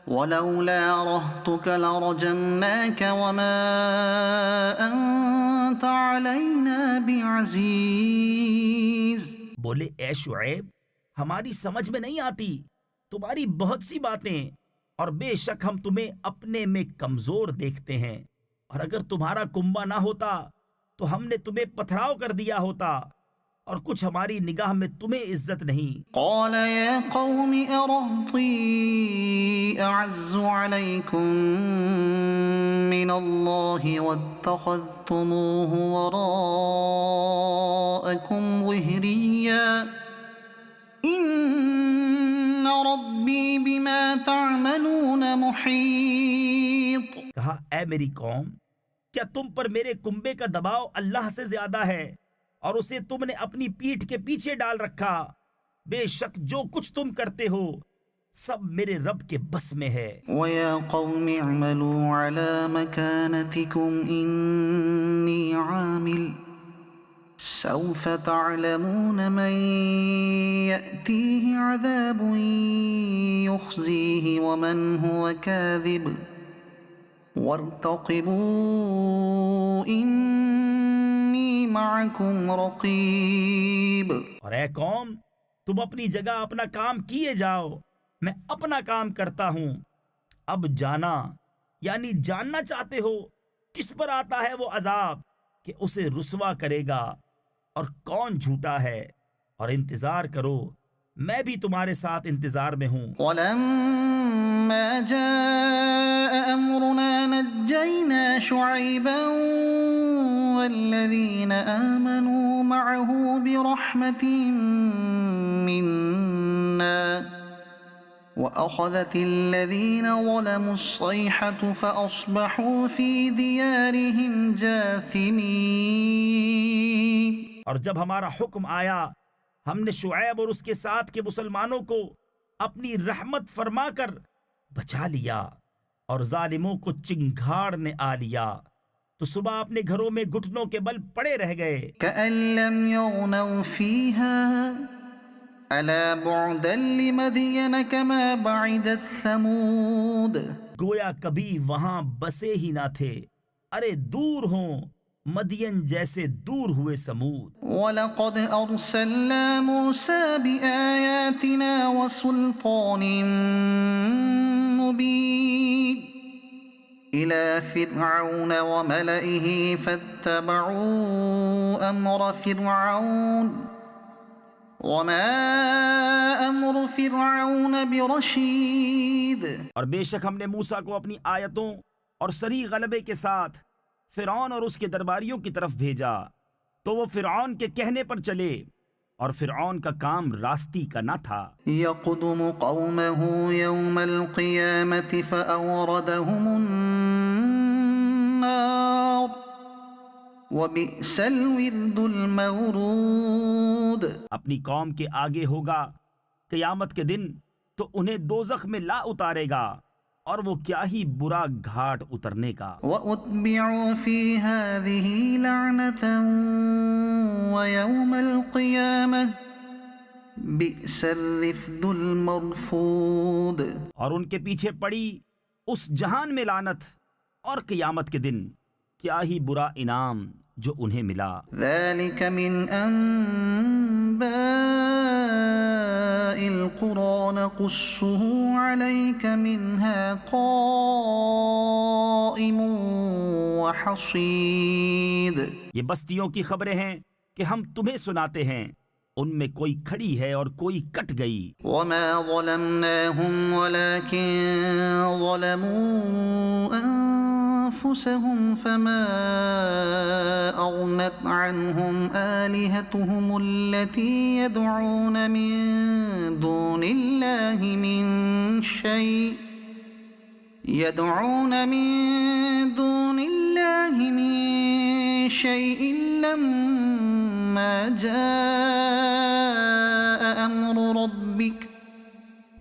ولولا رهطك لرجمناك وما أنت علينا بعزيز۔ بولے اے شعیب، ہماری سمجھ میں نہیں آتی تمہاری بہت سی باتیں، اور بے شک ہم تمہیں اپنے میں کمزور دیکھتے ہیں، اور اگر تمہارا کنبہ نہ ہوتا تو ہم نے تمہیں پتھراؤ کر دیا ہوتا، اور کچھ ہماری نگاہ میں تمہیں عزت نہیں۔ قال يا قوم أرهطي أعز عليكم من الله واتخذتموه وراءكم ظهريا إن ربي بما تعملون محيط۔ کہا اے میری قوم، کیا تم پر میرے کنبے کا دباؤ اللہ سے زیادہ ہے اور اسے تم نے اپنی پیٹھ کے پیچھے ڈال رکھا؟ بے شک جو کچھ تم کرتے ہو سب میرے رب کے بس میں ہے۔ وَيَا قَوْمِ اعْمَلُوا عَلَى مَكَانَتِكُمْ إِنِّي عَامِلٌ سَوْفَ تَعْلَمُونَ مَن يَأْتِيهِ عَذَابٌ يُخْزِيهِ وَمَنْ هُوَ كَاذِبٌ وَارْتَقِبُوا إِنِّي مَعَكُمْ رَقِيبٌ۔ اور اے قوم، تم اپنی جگہ اپنا کام کیے جاؤ، میں اپنا کام کرتا ہوں۔ اب جانا یعنی جاننا چاہتے ہو کس پر آتا ہے وہ عذاب کہ اسے رسوا کرے گا اور کون جھوٹا ہے، اور انتظار کرو میں بھی تمہارے ساتھ انتظار میں ہوں۔ وَلَمَّا جَاءَ أَمْرُنَا نَجَّيْنَا شُعَيْبًا وَالَّذِينَ آمَنُوا مَعَهُ بِرَحْمَةٍ مِّنَّا وَأَخَذَتِ الَّذِينَ ظَلَمُوا الصَّيْحَةُ فَأَصْبَحُوا فِي دِيَارِهِمْ جَاثِمِينَ۔ اور جب ہمارا حکم آیا ہم نے شعیب اور اس کے ساتھ کے مسلمانوں کو اپنی رحمت فرما کر بچا لیا، اور ظالموں کو چنگھاڑ نے آ لیا تو صبح اپنے گھروں میں گھٹنوں کے بل پڑے رہ گئے۔ كأن لم يغنوا فيها ألا بعدا لمدين كما بعدت ثمود۔ گویا کبھی وہاں بسے ہی نہ تھے، ارے دور ہوں مدین جیسے دور ہوئے سمود۔ وَلَقَدْ أَرْسَلْنَا مُوسَى بِآيَاتِنَا وَسُلْطَانٍ مُبِينٍ إِلَى فِرْعَوْنَ وَمَلَئِهِ فَاتَّبَعُوا أَمْرَ فِرْعَوْنَ وَمَا أَمْرُ فِرْعَوْنَ بِرَشِيدٍ۔ اور بے شک ہم نے موسیٰ کو اپنی آیتوں اور سری غلبے کے ساتھ فرعون اور اس کے درباریوں کی طرف بھیجا تو وہ فرعون کے کہنے پر چلے، اور فرعون کا کام راستی کا نہ تھا۔ يَقْدُمُ قَوْمَهُ يَوْمَ الْقِيَامَةِ فَأَوْرَدَهُمُ النَّارَ وَبِئْسَ الْوِرْدُ الْمَوْرُودُ۔ اپنی قوم کے آگے ہوگا قیامت کے دن تو انہیں دوزخ میں لا اتارے گا، اور وہ کیا ہی برا گھاٹ اترنے کا۔ وَأُتْبِعُوا فِي هَذِهِ لَعْنَةً وَيَوْمَ الْقِيَامَةِ بِئْسَ الرِّفْدُ الْمَرْفُودُ۔ اور ان کے پیچھے پڑی اس جہان میں لعنت، اور قیامت کے دن کیا ہی برا انعام جو انہیں ملا۔ ذَلِكَ مِنْ أَنْبَاءِ الْقُرَىٰ نَقُصُّهُ عَلَيْكَ مِنْهَا قَائِمٌ وَحَصِيدٌ۔ یہ بستیوں کی خبریں ہیں کہ ہم تمہیں سناتے ہیں، ان میں کوئی کھڑی ہے اور کوئی کٹ گئی۔ وَمَا ظَلَمْنَاهُمْ وَلَكِنْ ظَلَمُوا أَنفُسَهُمْ فَمَا أَغْنَتْ عَنْهُمْ آلِهَتُهُمُ الَّتِي يَدْعُونَ مِن دُونِ اللَّهِ مِن شَيْءٍ لَمَّا جَاءَ أَمْرُ رَبِّكَ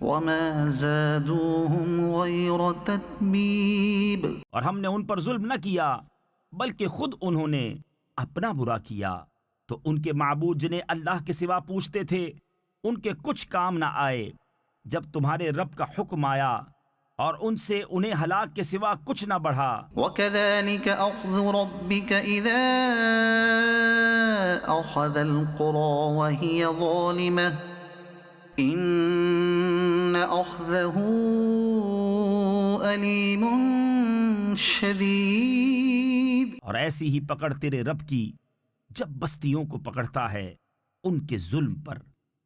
وما زادوهم غير تتبيب. اور ہم نے ان پر ظلم نہ کیا بلکہ خود انہوں نے اپنا برا کیا. تو ان کے معبود جنہیں اللہ کے سوا پوچھتے تھے ان کے کچھ کام نہ آئے جب تمہارے رب کا حکم آیا اور ان سے انہیں ہلاک کے سوا کچھ نہ بڑھا. وكذلك أخذ ربك إذا أخذ القرى وهي ظالمة إن أخذه أليم شديد. اور ایسی ہی پکڑ تیرے رب کی جب بستیوں کو پکڑتا ہے ان کے ظلم پر،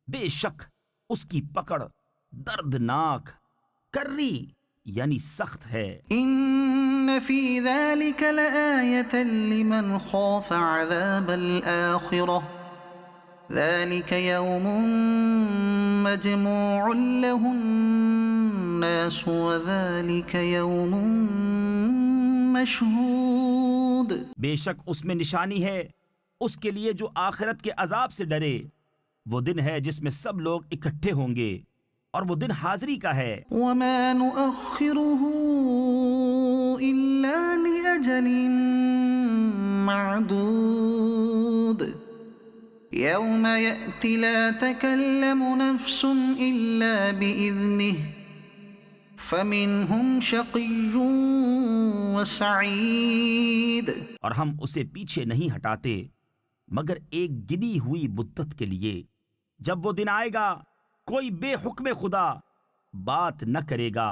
بے شک اس کی پکڑ دردناک کری یعنی سخت ہے. إن في ذلك لآية لمن خاف عذاب الآخرة ذلك يوم مجموع له الناس وذلك يوم مشهود. بے شک اس میں نشانی ہے اس کے لیے جو آخرت کے عذاب سے ڈرے. وہ دن ہے جس میں سب لوگ اکٹھے ہوں گے اور وہ دن حاضری کا ہے. وما نؤخره إلا لأجل معدود يوم يأتي لا تكلم نفس إلا بإذنه فمنهم شقي وسعيد. اور ہم اسے پیچھے نہیں ہٹاتے مگر ایک گنی ہوئی مدت کے لیے. جب وہ دن آئے گا کوئی بے حکم خدا بات نہ کرے گا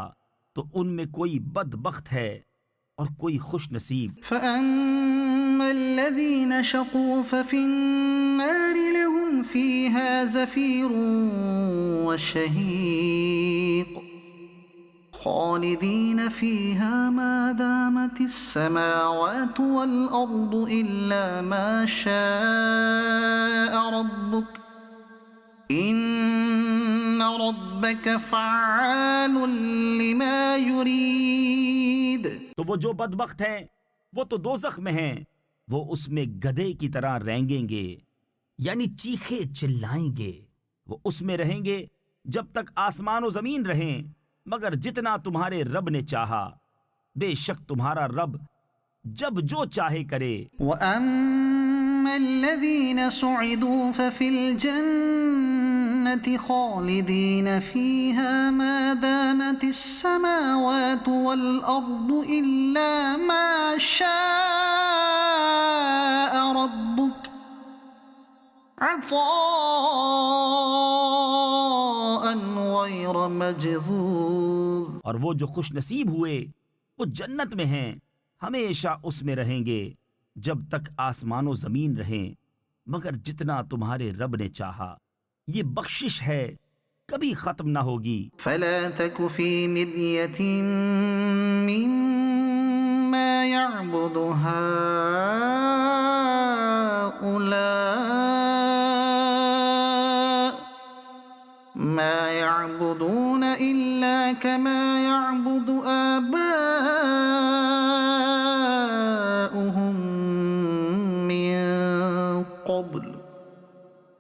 تو ان میں کوئی بدبخت ہے اور کوئی خوش نصیب. فأما الذين شقوا ففي النار لهم فيها زفير وشهيق خالدين فيها ما دامت السماوات والأرض إلا ما شاء ربك إن ربك فعال لما يريد. تو وہ جو بدبخت ہیں وہ تو دوزخ میں ہیں، وہ اس میں گدھے کی طرح رینگیں گے یعنی چیخے چلائیں گے. وہ اس میں رہیں گے جب تک آسمان و زمین رہیں مگر جتنا تمہارے رب نے چاہا. بے شک تمہارا رب جب جو چاہے کرے. وأما الذين سعدوا ففي الجنة خالدين فيها ما دامت السماوات والأرض إلا ما شاء ربك عطاء غير مجذوذ. اور وہ جو خوش نصیب ہوئے وہ جنت میں ہیں، ہمیشہ اس میں رہیں گے جب تک آسمان و زمین رہیں مگر جتنا تمہارے رب نے چاہا. یہ بخشش ہے کبھی ختم نہ ہوگی. فلا تك في مرية مما يعبد هؤلاء ما يعبدون إلا كما يعبد آباؤهم من قبل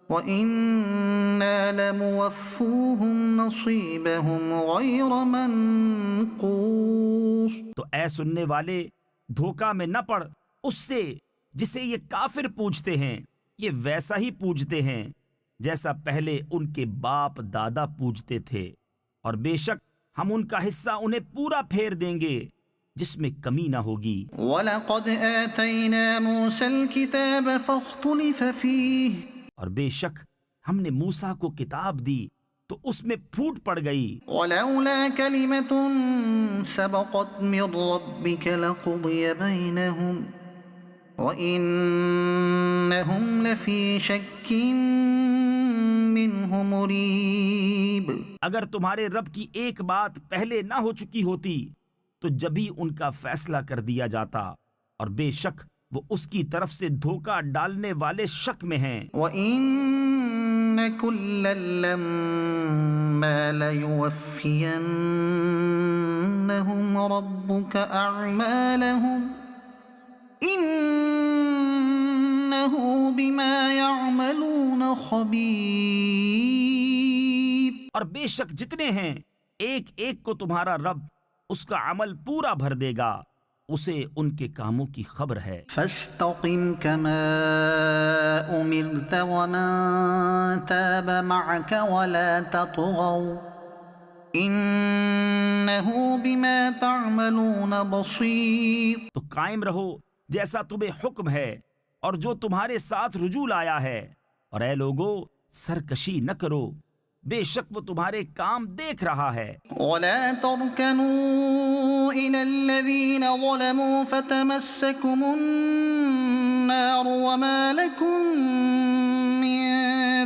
وَإِنَّا لَمُوَفُّوهُمْ نَصِيبَهُمْ غَيْرَ مَنْقُوصٍ. تو اے سننے والے دھوکہ میں نہ پڑ اس سے جسے یہ کافر پوجتے ہیں. یہ ویسا ہی پوجتے ہیں جیسا پہلے ان کے باپ دادا پوجتے تھے، اور بے شک ہم ان کا حصہ انہیں پورا پھیر دیں گے جس میں کمی نہ ہوگی. وَلَقَدْ آتَيْنَا مُوسَى الْكِتَابَ فَاخْتُلِفَ فِيهِ. اور بے شک ہم نے موسیٰ کو کتاب دی تو اس میں پھوٹ پڑ گئی. وَلَوْلَا كَلِمَةٌ سَبَقَتْ مِنْ رَبِّكَ لَقُضِيَ بَيْنَهُمْ وَإِنَّهُمْ لَفِي شَكٍّ مِّنْهُ مُرِيبٍ. اگر تمہارے رب کی ایک بات پہلے نہ ہو چکی ہوتی تو جبھی ان کا فیصلہ کر دیا جاتا، اور بے شک وہ اس کی طرف سے دھوکہ ڈالنے والے شک میں ہیں. وَإِنَّ كُلًّا لَمَّا لَيُوَفِّيَنَّهُمْ رَبُّكَ أَعْمَالَهُمْ إِنَّهُ بِمَا يَعْمَلُونَ خَبِيرٌ. اور بے شک جتنے ہیں ایک ایک کو تمہارا رب اس کا عمل پورا بھر دے گا، اسے ان کے کاموں کی خبر ہے۔ فاستقم كما أمرت ومن تاب معك ولا تطغوا إنه بما تعملون بصير۔ تو قائم رہو جیسا تمہیں حکم ہے اور جو تمہارے ساتھ رجوع آیا ہے، اور اے لوگو سرکشی نہ کرو، بے شک وہ تمہارے کام دیکھ رہا ہے۔ ولا تركنوا إلى الذين ظلموا فتمسكم النار وما لكم من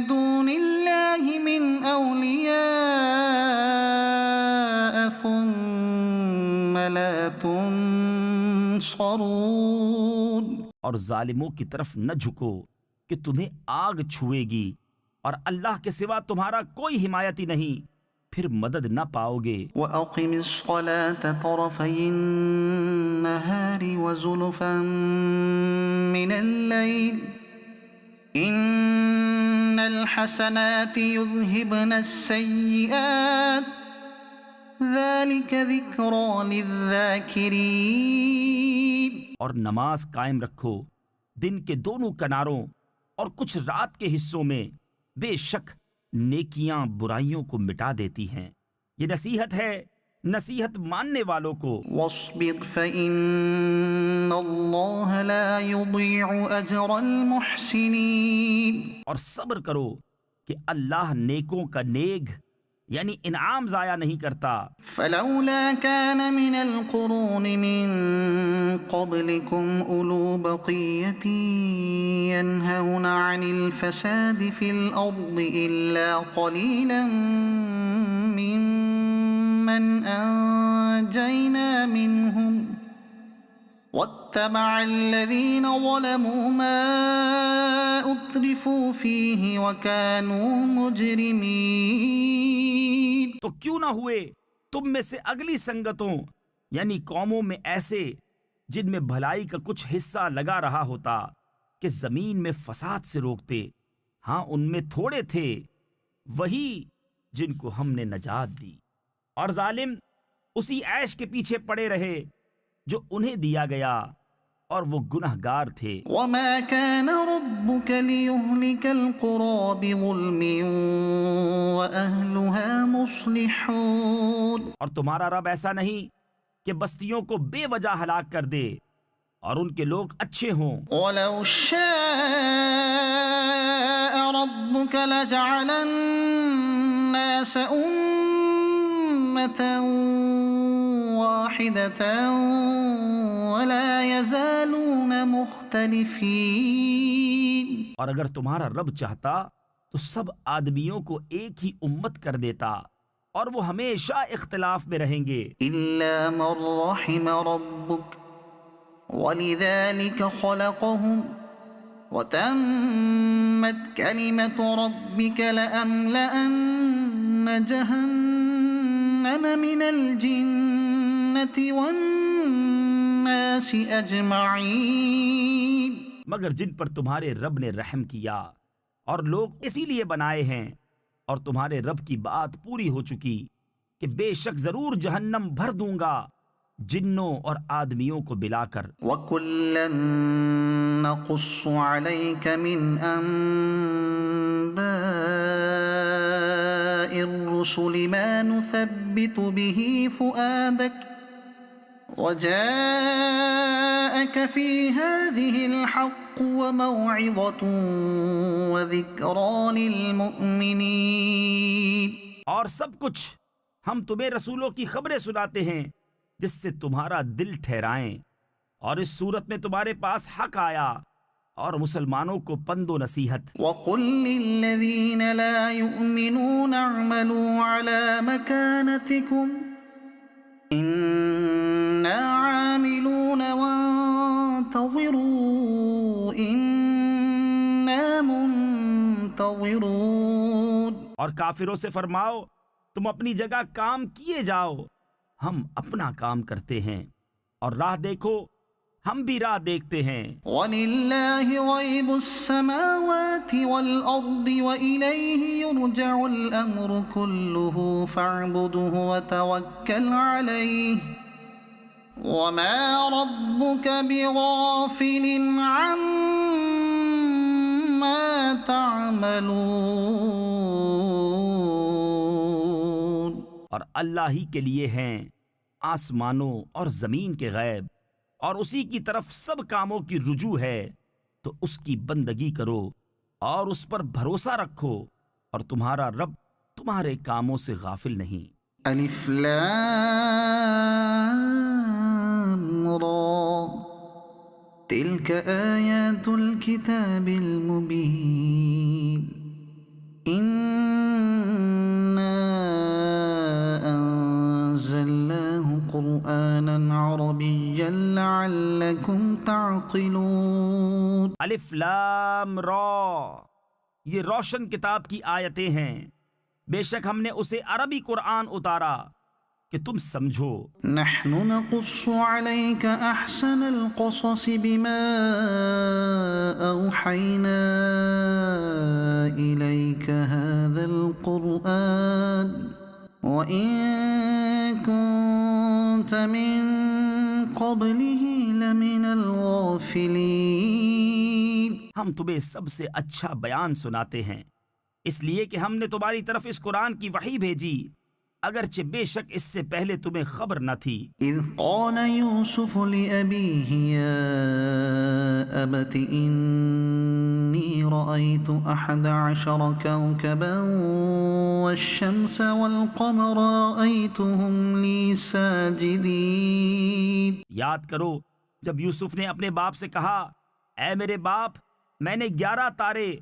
دون الله من أولياء ثم لا تنصرون۔ اور ظالموں کی طرف نہ جھکو کہ تمہیں آگ چھوئے گی، اور اللہ کے سوا تمہارا کوئی حمایتی نہیں، پھر مدد نہ پاؤ گے۔ وأقم الصلاة طرفي النهار وزلفا من الليل إن الحسنات يذهبن السيئات ذلك ذكرى للذاكرين۔ اور نماز قائم رکھو دن کے دونوں کناروں اور کچھ رات کے حصوں میں، بے شک نیکیاں برائیوں کو مٹا دیتی ہیں، یہ نصیحت ہے نصیحت ماننے والوں کو۔ واصبر فإن الله لا يضيع أجر المحسنين۔ اور صبر کرو کہ اللہ نیکوں کا نیک یعنی انعام ضائع نہیں کرتا۔ فلولا كان من القرون من قبلكم أولو بقية ينهون عن الفساد في الأرض إلا قليلا ممن أنجينا منهم واتبع الذين ظلموا ما أترفوا فيه وكانوا مجرمين۔ تو کیوں نہ ہوئے تم میں سے اگلی سنگتوں یعنی قوموں میں ایسے جن میں بھلائی کا کچھ حصہ لگا رہا ہوتا کہ زمین میں فساد سے روکتے، ہاں ان میں تھوڑے تھے وہی جن کو ہم نے نجات دی، اور ظالم اسی عیش کے پیچھے پڑے رہے جو انہیں دیا گیا، اور وہ گنہگار تھے۔ وما كان ربك ليهلك القرى بظلم وأهلها مصلحون۔ اور تمہارا رب ایسا نہیں کہ بستیوں کو بے وجہ ہلاک کر دے اور ان کے لوگ اچھے ہوں۔ ولو شاء ربك لجعل الناس أمة واحدة ولا يزالون مختلفين۔ اور اگر تمہارا رب چاہتا تو سب آدمیوں کو ایک ہی امت کر دیتا اور وہ ہمیشہ اختلاف میں رہیں گے۔ إلا من رحم ربك ولذلك خلقهم وتمت كلمة ربك لأملأن جهنم من الجنة والناس أجمعين۔ مگر جن پر تمہارے رب نے رحم کیا اور لوگ اسی لیے بنائے ہیں، اور تمہارے رب کی بات پوری ہو چکی کہ بے شک ضرور جہنم بھر دوں گا جنوں اور آدمیوں کو ملا کر۔ وَكُلًّا نَقُصُّ عَلَيْكَ مِنْ أَنْبَاءِ الرُّسُلِ مَا نُثَبِّتُ بِهِ فُؤَادَكَ وَجَاءَكَ فِي هَذِهِ الْحَقُّ وَمَوْعِظَةٌ وَذِكْرَى لِلْمُؤْمِنِينَ۔ اور سب کچھ ہم تمہیں رسولوں کی خبریں سناتے ہیں جس سے تمہارا دل ٹھہرائیں، اور اس صورت میں تمہارے پاس حق آیا اور مسلمانوں کو پند و نصیحت۔ وَقُلْ لِلَّذِينَ لَا يُؤْمِنُونَ اعْمَلُوا عَلَى مَكَانَتِكُمْ إِنَّا عَامِلُونَ وَانتَظِرُوا إِنَّا مُنتَظِرُونَ۔ اور کافروں سے فرماؤ تم اپنی جگہ کام کیے جاؤ، ہم اپنا کام کرتے ہیں، اور راہ دیکھو ہم بھی راہ دیکھتے ہیں۔ وَلِلَّهِ غَيْبُ السَّمَاوَاتِ وَالْأَرْضِ وَإِلَيْهِ يُرْجَعُ الْأَمْرُ كُلُّهُ فَاعْبُدْهُ وَتَوَكَّلْ عَلَيْهِ وَمَا رَبُّكَ بِغَافِلٍ عَمَّا تَعْمَلُونَ۔ اور اللہ ہی کے لیے ہیں آسمانوں اور زمین کے غیب، اور اسی کی طرف سب کاموں کی رجوع ہے، تو اس کی بندگی کرو اور اس پر بھروسہ رکھو، اور تمہارا رب تمہارے کاموں سے غافل نہیں۔ الف لام را تلك آیات الكتاب المبین قرآنا عربيا لعلكم تعقلون۔ الف لام را، یہ روشن کتاب کی آیتیں ہیں، بے شک ہم نے اسے عربی قرآن اتارا کہ تم سمجھو۔ نحن نقص عليك احسن القصص بما اوحينا اليك هذا القرآن وَإِن كُنتَ مِن قَبْلِهِ لَمِنَ الْغَافِلِينَ۔ ہم تمہیں سب سے اچھا بیان سناتے ہیں، اس لیے کہ ہم نے تمہاری طرف اس قرآن کی وحی بھیجی، اگرچہ بے شک اس سے پہلے تمہیں خبر نہ تھی۔ اذ قال یوسف لأبیہ یا ابت انی رأیت 11 کوكبا والشمس والقمر رأیتهم لی ساجدین۔ یاد کرو جب یوسف نے اپنے باپ سے کہا، اے میرے باپ، میں نے 11 تارے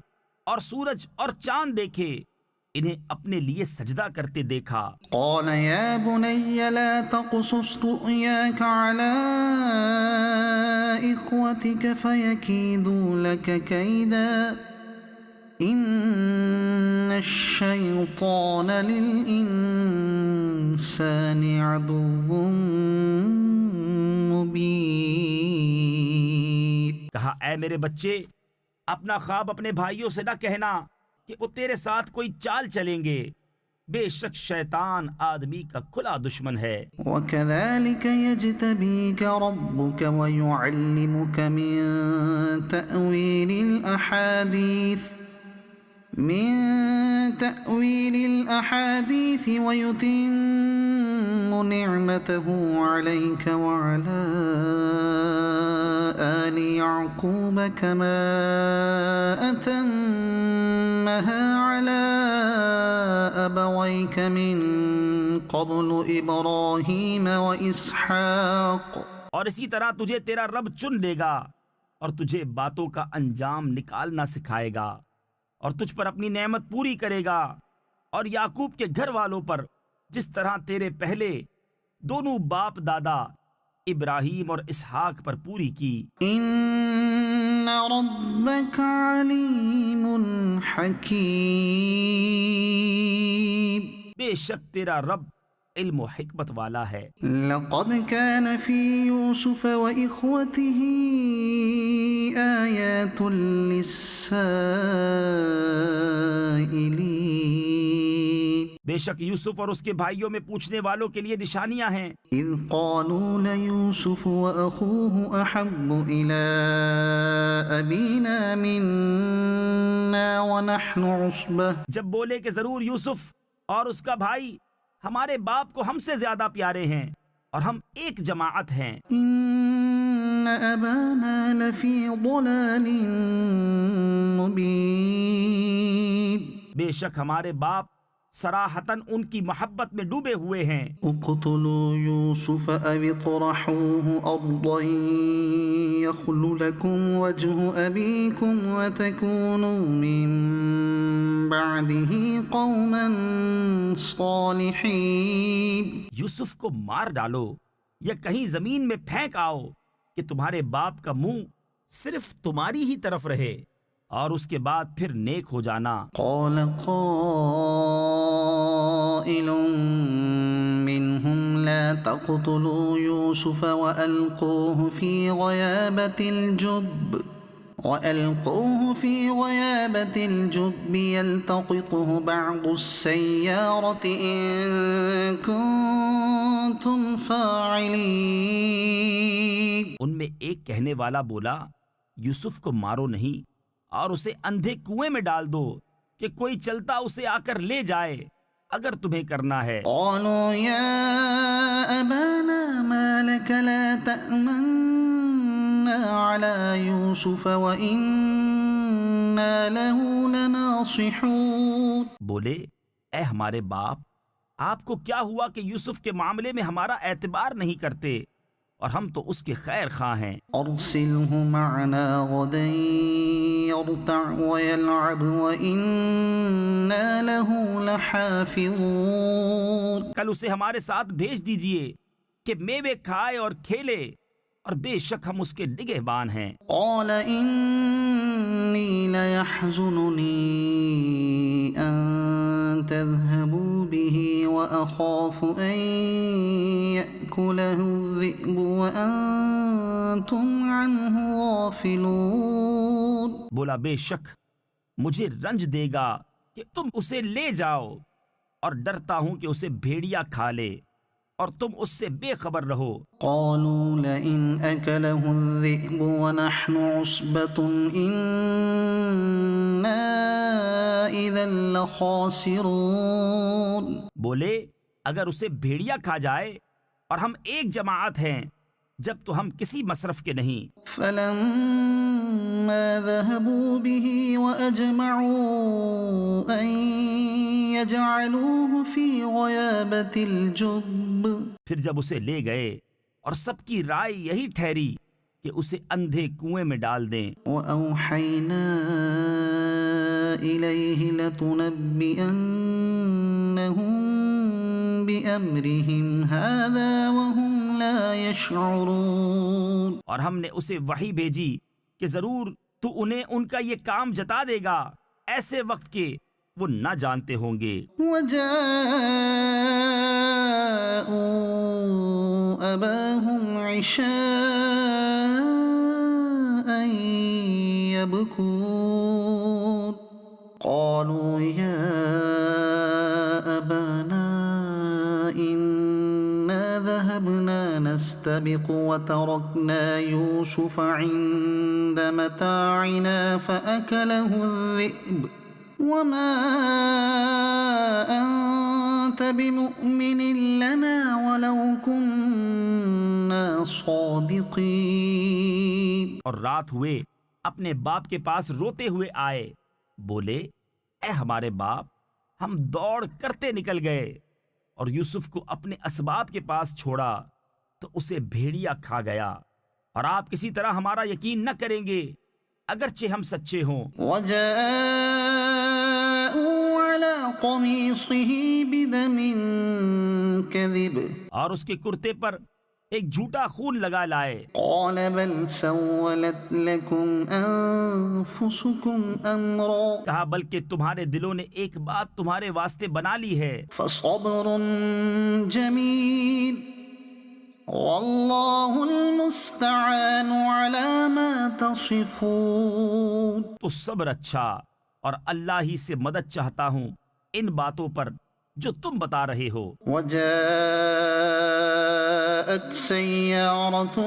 اور سورج اور چاند دیکھے، انہیں اپنے لیے سجدہ کرتے دیکھا۔ قال یا بنی لا تقصص رؤیاک علی اخوتک فیکیدوا لک کیدا ان الشیطان للانسان عدو مبین۔ کہا اے میرے بچے، اپنا خواب اپنے بھائیوں سے نہ کہنا کہ وہ تیرے ساتھ کوئی چال چلیں گے، بے شک شیطان آدمی کا کھلا دشمن ہے۔ وَكَذَلِكَ يَجْتَبِيكَ رَبُّكَ وَيُعَلِّمُكَ من تأويل الأحاديث ويتم نعمته عليك وعلى آل يعقوب كما أتمها على أبويك من قبل إبراهيم وإسحاق۔ اور اسی طرح تجھے تیرا رب چن لے گا اور تجھے باتوں کا انجام نکالنا سکھائے گا، اور تجھ پر اپنی نعمت پوری کرے گا، اور یعقوب کے گھر والوں پر جس طرح تیرے پہلے دونوں باپ دادا ابراہیم اور اسحاق پر پوری کی۔ ان ربک علیم حکیم، بے شک تیرا رب علم و حکمت والا ہے۔ لقد كان في يوسف وإخوته آيات للسائلين، بے شک یوسف اور اس کے بھائیوں میں پوچھنے والوں کے لیے نشانیاں ہیں۔ اذ قالوا ليوسف وأخوه أحب إلى أبينا منا ونحن عصبة، جب بولے کہ ضرور یوسف اور اس کا بھائی ہمارے باپ کو ہم سے زیادہ پیارے ہیں اور ہم ایک جماعت ہیں۔ ان ابانا لفی ضلال مبین، بے شک ہمارے باپ صراحتاً ان کی محبت میں ڈوبے ہوئے ہیں۔ اقتلوا یوسف او اطرحوه ارضا یخل لکم وجه ابیکم وتکونوا من بعده قوما صالحین۔ یوسف کو مار ڈالو یا کہیں زمین میں پھینک آؤ کہ تمہارے باپ کا منہ صرف تمہاری ہی طرف رہے اور اس کے بعد پھر نیک ہو جانا۔ قال قائل منهم لا لا تقتلوا يوسف وألقوه في غيابة الجب يلتقطه بعض السيارة إن كنتم فاعلين. ان میں ایک کہنے والا بولا یوسف کو مارو نہیں اور اسے اندھے کنویں میں ڈال دو کہ کوئی چلتا اسے آ کر لے جائے اگر تمہیں کرنا ہے. قالوا يا أبانا ما لك لا تأمنا على يوسف وإنا له لناصحون. بولے اے ہمارے باپ آپ کو کیا ہوا کہ یوسف کے معاملے میں ہمارا اعتبار نہیں کرتے اور ہم تو اس کے خیر خواہ ہیں. أرسله معنا غدا يرتع ويلعب وإنا له لحافظون. کل اسے ہمارے ساتھ بھیج دیجئے کہ میوے کھائے اور کھیلے اور بے شک ہم اس کے نگہبان ہیں. قال إني ليحزنني أن تذهبوا به وأخاف أن يأكله الذئب وأنتم عنه غافلون. بولا بے شک مجھے رنج دے گا کہ تم اسے لے جاؤ اور ڈرتا ہوں کہ اسے بھیڑیا کھا لے اور تم اس سے بے خبر رہو. قالوا لئن أكله الذئب ونحن عصبة إنا إذا لخاسرون. بولے اگر اسے بھیڑیا کھا جائے اور ہم ایک جماعت ہیں جب تو ہم کسی مصرف کے نہیں. فلما ذهبوا به وأجمعوا أن يجعلوه في غيابة الجب. پھر جب اسے لے گئے اور سب کی رائے یہی ٹھہری کہ اسے اندھے کنویں میں ڈال دیں. وأوحينا إليه لتنبئنهم بأمرهم هذا وهم لا يشعرون. اور ہم نے اسے وحی بھیجی کہ ضرور تو انہیں ان کا یہ کام جتا دے گا ایسے وقت کے وہ نہ جانتے ہوں گے. وجاءوا أباهم عشاء يبكون. قالوا يا أبانا إنا ذهبنا نستبق وتركنا يوسف عند متاعنا فأكله الذئب وما أنت بمؤمن لنا ولو كنا صادقين. اور رات ہوئے اپنے باپ کے پاس روتے ہوئے آئے. بولے اے ہمارے باپ ہم دوڑ کرتے نکل گئے اور یوسف کو اپنے اسباب کے پاس چھوڑا تو اسے بھیڑیا کھا گیا اور آپ کسی طرح ہمارا یقین نہ کریں گے اگرچہ ہم سچے ہوں. وجاءوا على قميصه بدم كذب. اور اس کے کرتے پر ایک جھوٹا خون لگا لائے. قال بل سولت لكم أنفسكم أمرا. کہا بلکہ تمہارے دلوں نے ایک بات تمہارے واسطے بنا لی ہے. فصبر جميل والله المستعان على ما تصفون. تو صبر اچھا اور اللہ ہی سے مدد چاہتا ہوں ان باتوں پر جو تم بتا رہے ہو. وجاءت سيارة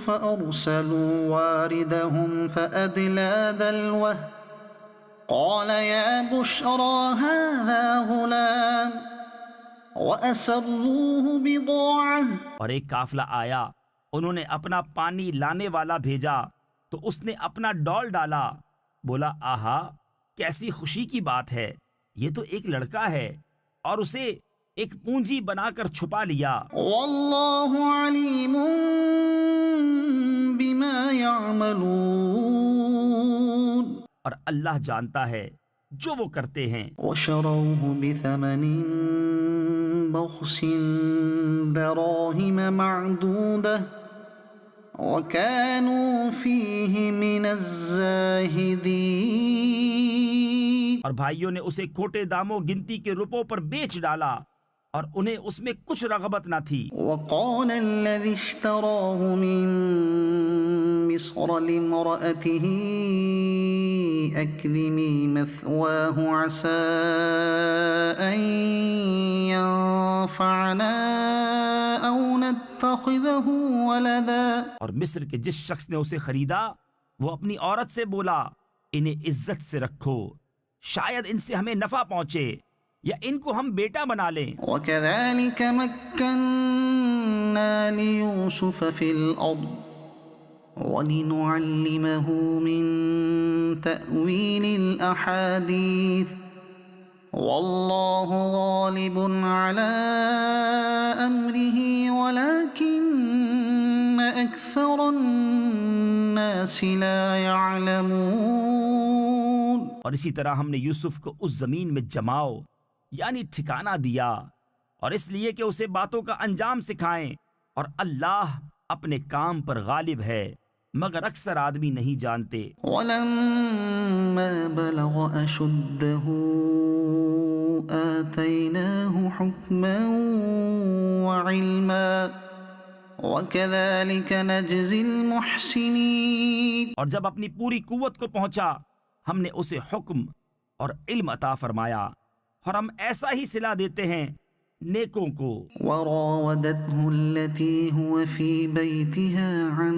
فأرسلوا واردهم فأدلى دلوه قال يا بشرى هذا غلام وأسروه بضاعة. اور ایک قافلہ آیا انہوں نے اپنا پانی لانے والا بھیجا تو اس نے اپنا ڈول ڈالا. بولا آہا کیسی خوشی کی بات ہے یہ تو ایک لڑکا ہے اور اسے ایک پونجی بنا کر چھپا لیا. والله عليم بما يعملون. اور اللہ جانتا ہے جو وہ کرتے ہیں. وشروه بثمن بخس دراهم معدودة وكانوا فيه من الزاهدين. اور بھائیوں نے اسے کھوٹے داموں گنتی کے روپوں پر بیچ ڈالا اور انہیں اس میں کچھ رغبت نہ تھی۔ وقال الذي اشتراه من مصر لامرأته أكرمي مثواه عسى أن ينفعنا أو نتخذه ولدا۔ اور مصر کے جس شخص نے اسے خریدا وہ اپنی عورت سے بولا انہیں عزت سے رکھو، شاید ان سے ہمیں نفع پہنچے یا ان کو ہم بیٹا بنا لیں۔ وكذلك مكنا ليوسف في الأرض ولنعلمه من تأويل الأحاديث والله غالب على أمره ولكن أكثر الناس لا يعلمون۔ اور اسی طرح ہم نے یوسف کو اس زمین میں جماؤ یعنی ٹھکانہ دیا، اور اس لیے کہ اسے باتوں کا انجام سکھائیں، اور اللہ اپنے کام پر غالب ہے مگر اکثر آدمی نہیں جانتے۔ ولما بلغ أشده آتيناه حكما وعلما وكذلك نجزي المحسنين۔ اور جب اپنی پوری قوت کو پہنچا ہم نے اسے حکم اور علم عطا فرمایا، اور ہم ایسا ہی صلہ دیتے ہیں نیکوں کو۔ وراودته التي هو في بيتها عن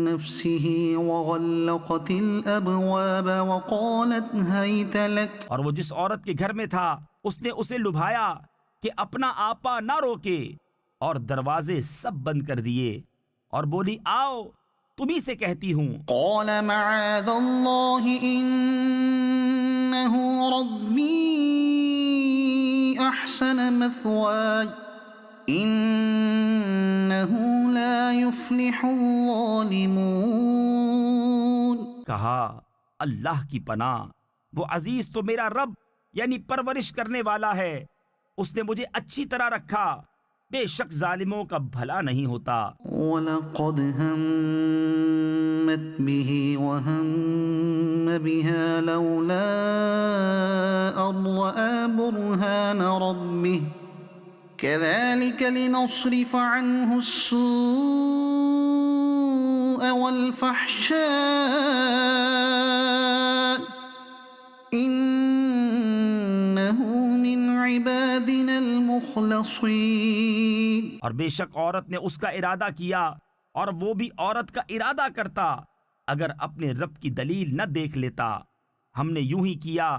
نفسه وغلقت الأبواب وقالت هيت لك۔ اور وہ جس عورت کے گھر میں تھا اس نے اسے لبھایا کہ اپنا آپا نہ روکے، اور دروازے سب بند کر دیے، اور بولی آؤ تمہیں سے کہتی ہوں۔ قال معاذ الله إنه ربي أحسن مثواي إنه لا يفلح الظالمون۔ کہا اللہ کی پناہ، وہ عزیز تو میرا رب یعنی پرورش کرنے والا ہے، اس نے مجھے اچھی طرح رکھا، بے شک ظالموں کا بھلا نہیں ہوتا۔ وَلَقَدْ هَمَّتْ بِهِ وَهَمَّ بِهَا لَوْلَا أَن رَّأَىٰ بُرْهَانَ رَبِّهِ كَذَٰلِكَ لِنَصْرِفَ عَنْهُ السُّوءَ وَالْفَحْشَاءَ إِنَّهُ مِنْ عِبَادِنَا الْمُخْلَصِينَ۔ اور بے شک عورت نے اس کا ارادہ کیا، اور وہ بھی عورت کا ارادہ کرتا اگر اپنے رب کی دلیل نہ دیکھ لیتا۔ ہم نے یوں ہی کیا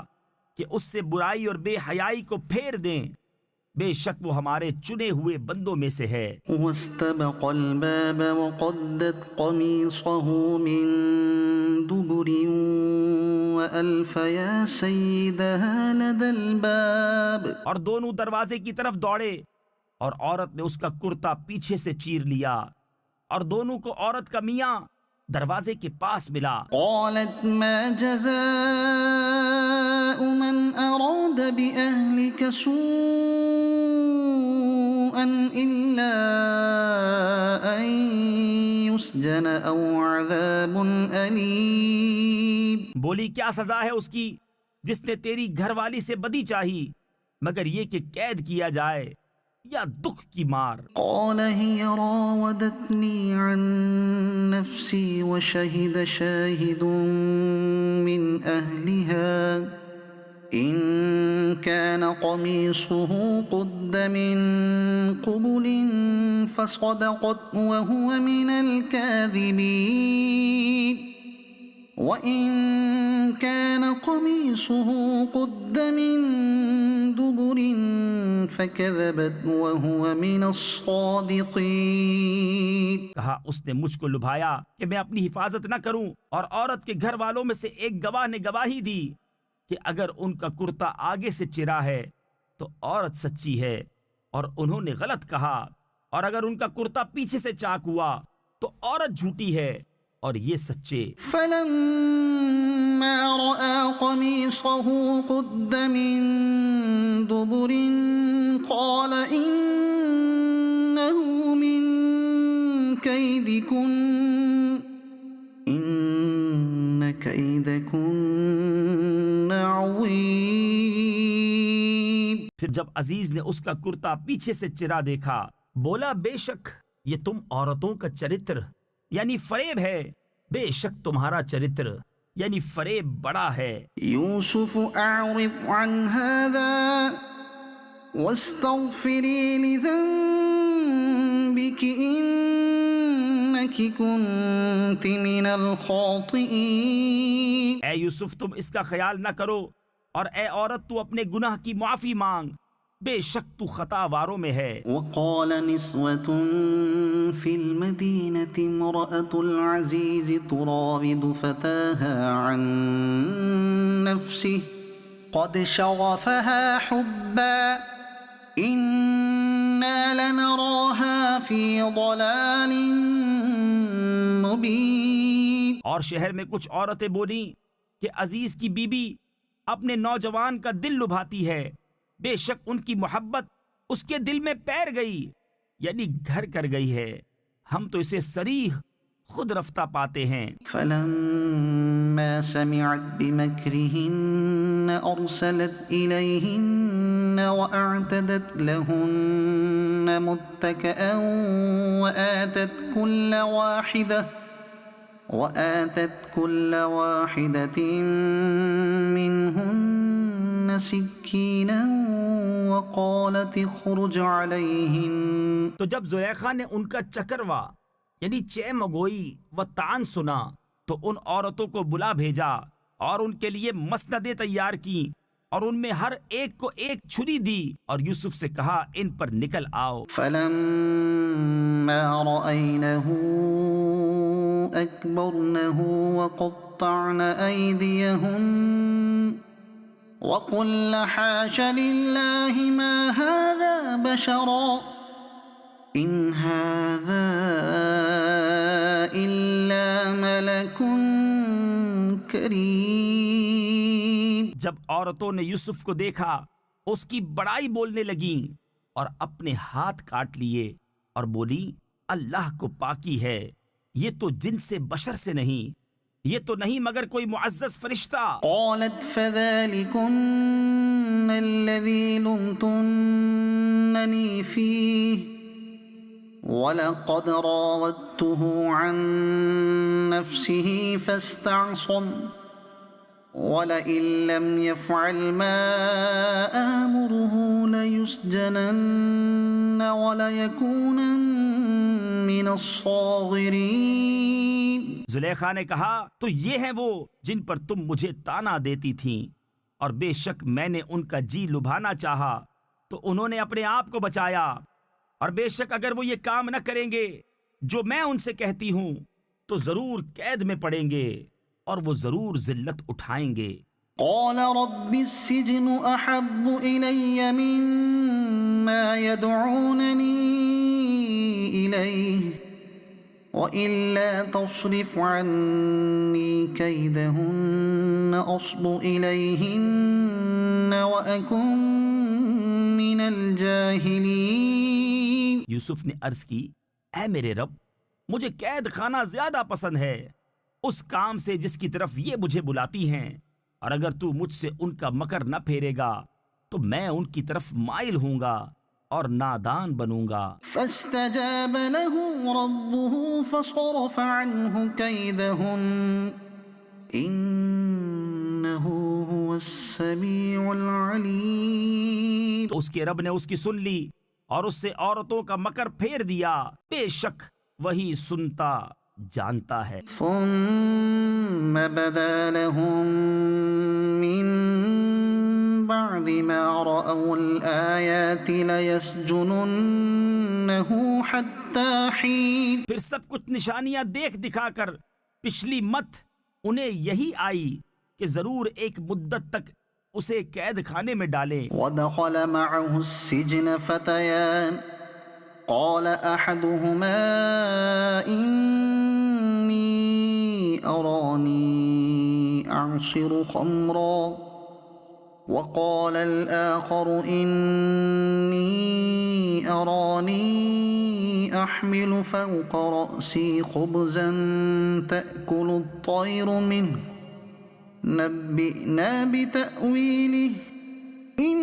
کہ اس سے برائی اور بے حیائی کو پھیر دیں، بے شک وہ ہمارے چنے ہوئے بندوں میں سے ہے۔ واستبق الباب وقدت قميصه من دبر وألف يا سيدها لدى الباب۔ اور دونوں دروازے کی طرف دوڑے، اور عورت نے اس کا کرتا پیچھے سے چیر لیا، اور دونوں کو عورت کا میاں دروازے کے پاس ملا۔ قالت ما جزاء من أراد بأهلك سوءا إلا أن يسجن أو عذاب أليم۔ بولی کیا سزا ہے اس کی جس نے تیری گھر والی سے بدی چاہی مگر یہ کہ قید کیا جائے یا دکھ کی مار۔ قال هي راودتني عن نفسي وشهد شاهد من أهلها إن كان قميصه قد من قبل فصدقت وهو من الكاذبين وإن كان قميصه قد من دبر فكذبت وهو من الصادقين۔ کہا اس نے مجھ کو لبھایا کہ میں اپنی حفاظت نہ کروں، اور عورت کے گھر والوں میں سے ایک گواہ نے گواہی دی کہ اگر ان کا کرتا آگے سے چرا ہے تو عورت سچی ہے، اور انہوں نے غلط کہا، اور اگر ان کا کرتا پیچھے سے چاک ہوا تو عورت جھوٹی ہے اور یہ سچے۔ فلما رأى قميصه قد من دبر قال إنه من كيدكن إن كيدكن عظيم۔ پھر جب عزیز نے اس کا کرتا پیچھے سے چرا دیکھا بولا بے شک یہ تم عورتوں کا چرتر یعنی فریب ہے، بے شک تمہارا چرتر یعنی فریب بڑا ہے۔ يوسف أعرض عن هذا واستغفري لذنبك إنك كنت من الخاطئين۔ اے یوسف تم اس کا خیال نہ کرو، اور اے عورت تو اپنے گناہ کی معافی مانگ، بے شک تو خطا واروں میں ہے۔ وقال نسوة في المدينة امرأة العزيز تراود فتاها عن نفسه قد شغفها حبا إنا لنراها في ضلال مبين۔ اور شہر میں کچھ عورتیں بولیں کہ عزیز کی بیوی اپنے نوجوان کا دل لبھاتی ہے، بے شک ان کی محبت اس کے دل میں پیر گئی یعنی گھر کر گئی ہے، ہم تو اسے صریح خود رفتہ پاتے ہیں۔ فلما سمعت بمكرهن أرسلت إليهن وأعتدت لهن متكئا وآتت كل واحدة منهن سكينا وقالت اخرج عليهن۔ تو جب زلیخا نے ان کا چکروا یعنی چے مگوئی و طعن سنا تو ان عورتوں کو بلا بھیجا اور ان کے لیے مسندیں تیار کی اور ان میں ہر ایک کو ایک چھری دی اور یوسف سے کہا ان پر نکل آؤ۔ فلما رأينه أكبرنه وقطعن أيديهن وقلن حاش لله ما هذا بشرا إن هذا إلا ملك کریم۔ جب عورتوں نے یوسف کو دیکھا اس کی بڑائی بولنے لگیں اور اپنے ہاتھ کاٹ لیے اور بولی اللہ کو پاکی ہے، یہ تو جن سے بشر سے نہیں، یہ تو نہیں مگر کوئی معزز فرشتہ۔ قالت فذلكن الذي لمتنني فيه وَلَقَدْ رَاوَدتُّهُ عَن نَّفْسِهِ فَاسْتَعْصَمَ وَلَئِن لَّمْ يَفْعَلْ مَا آمُرُهُ لَيُسْجَنَنَّ وَلَيَكُونًا مِّنَ الصَّاغِرِينَ۔ زلیخا نے کہا تو یہ ہیں وہ جن پر تم مجھے تانا دیتی تھیں، اور بے شک میں نے ان کا جی لبھانا چاہا تو انہوں نے اپنے آپ کو بچایا، اور بے شک اگر وہ یہ کام نہ کریں گے جو میں ان سے کہتی ہوں تو ضرور قید میں پڑیں گے اور وہ ضرور ذلت اٹھائیں گے۔ قال رب السجن احب الی مما يدعوننی الیہ وَإِلَّا تَصْرِفْ عَنِّي كَيْدَهُنَّ أَصْبُ إِلَيْهِنَّ وَأَكُنْ مِنَ الْجَاهِلِينَ۔ یوسف نے عرض کی اے میرے رب، مجھے قید خانہ زیادہ پسند ہے اس کام سے جس کی طرف یہ مجھے بلاتی ہیں، اور اگر تو مجھ سے ان کا مکر نہ پھیرے گا تو میں ان کی طرف مائل ہوں گا اور نادان بنوں گا۔ فاستجاب له ربه فصرف عنه كيدهن انه هو السميع العليم۔ تو اس کے رب نے اس کی سن لی اور اس سے عورتوں کا مکر پھیر دیا، بے شک وہی سنتا جانتا ہے۔ ثم بدا لهم من بعد ما رأوا الآيات ليسجننه حتى حين۔ پھر سب کچھ نشانیاں دیکھ دکھا کر پچھلی مت انہیں یہی آئی کہ ضرور ایک مدت تک اسے قید خانے میں ڈالیں۔ ودخل معه السجن فتيان قال أحدهما إني أراني أعصر خمرا وقال الآخر إني أراني أحمل فوق رأسي خبزا تأكل الطير منه نبئنا بتأويله إن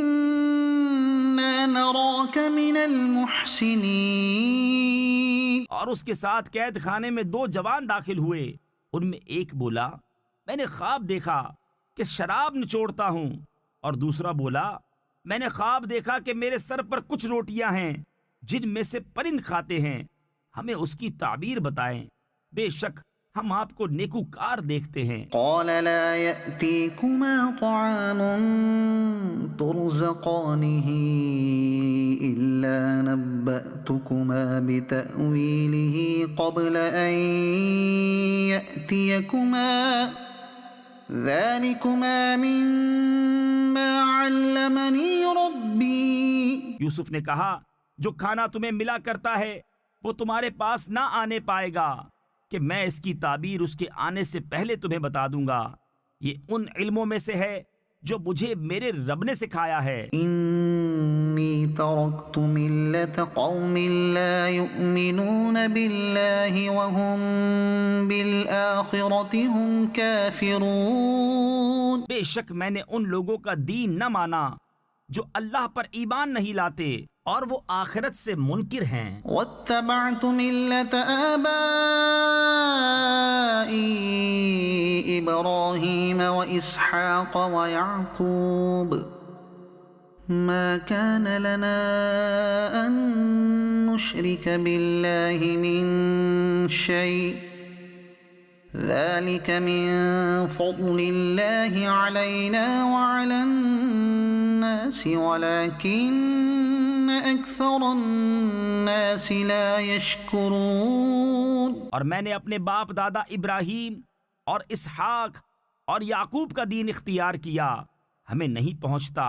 إِنَّا نَرَاكَ مِنَ الْمُحْسِنِينَ۔ اور اس کے ساتھ قید خانے میں 2 جوان داخل ہوئے۔ ان میں ایک بولا میں نے خواب دیکھا کہ شراب نچوڑتا ہوں، اور دوسرا بولا میں نے خواب دیکھا کہ میرے سر پر کچھ روٹیاں ہیں جن میں سے پرند کھاتے ہیں، ہمیں اس کی تعبیر بتائیں، بے شک ہم آپ کو نیکوکار دیکھتے ہیں۔ قال لا يأتيكما طعام ترزقانه إلا نبأتكما بتأويله قبل أن يأتيكما ذلكما مما علمني ربي۔ یوسف نے کہا جو کھانا تمہیں ملا کرتا ہے وہ تمہارے پاس نہ آنے پائے گا کہ میں اس کی تعبیر اس کے آنے سے پہلے تمہیں بتا دوں گا، یہ ان علموں میں سے ہے جو مجھے میرے رب نے سکھایا ہے۔ إني تركت ملة قوم لا يؤمنون بالله وهم بالآخرة هم كافرون۔ بے شک میں نے ان لوگوں کا دین نہ مانا جو اللہ پر ایمان نہیں لاتے اور وہ آخرت سے منکر ہیں۔ واتبعت ملة آبائي إبراهيم وإسحاق ويعقوب ما كان لنا أن نشرك بالله من شيء ذلك من فضل الله علينا وعلى الناس ولكن أكثر الناس لا يشكرون۔ اور میں نے اپنے باپ دادا ابراہیم اور اسحاق اور یعقوب کا دین اختیار کیا، ہمیں نہیں پہنچتا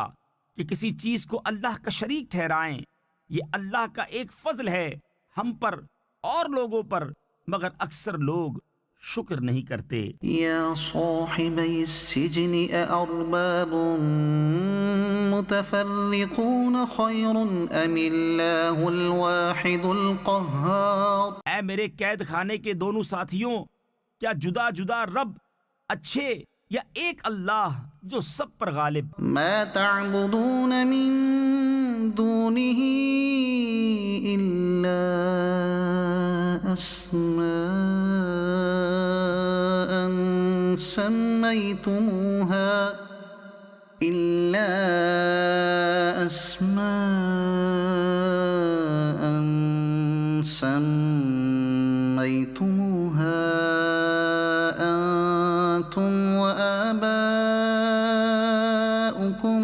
کہ کسی چیز کو اللہ کا شریک ٹھہرائیں، یہ اللہ کا ایک فضل ہے ہم پر اور لوگوں پر، مگر اکثر لوگ شکر نہیں کرتے۔ یا صاحبی السجن أأرباب متفرقون خیر ام اللہ الواحد القہار۔ اے میرے قید خانے کے دونوں ساتھیوں، کیا جدا جدا رب اچھے یا ایک اللہ جو سب پر غالب؟ ما تعبدون من دونه إلا أسماء سميتموها أنتم وآباؤكم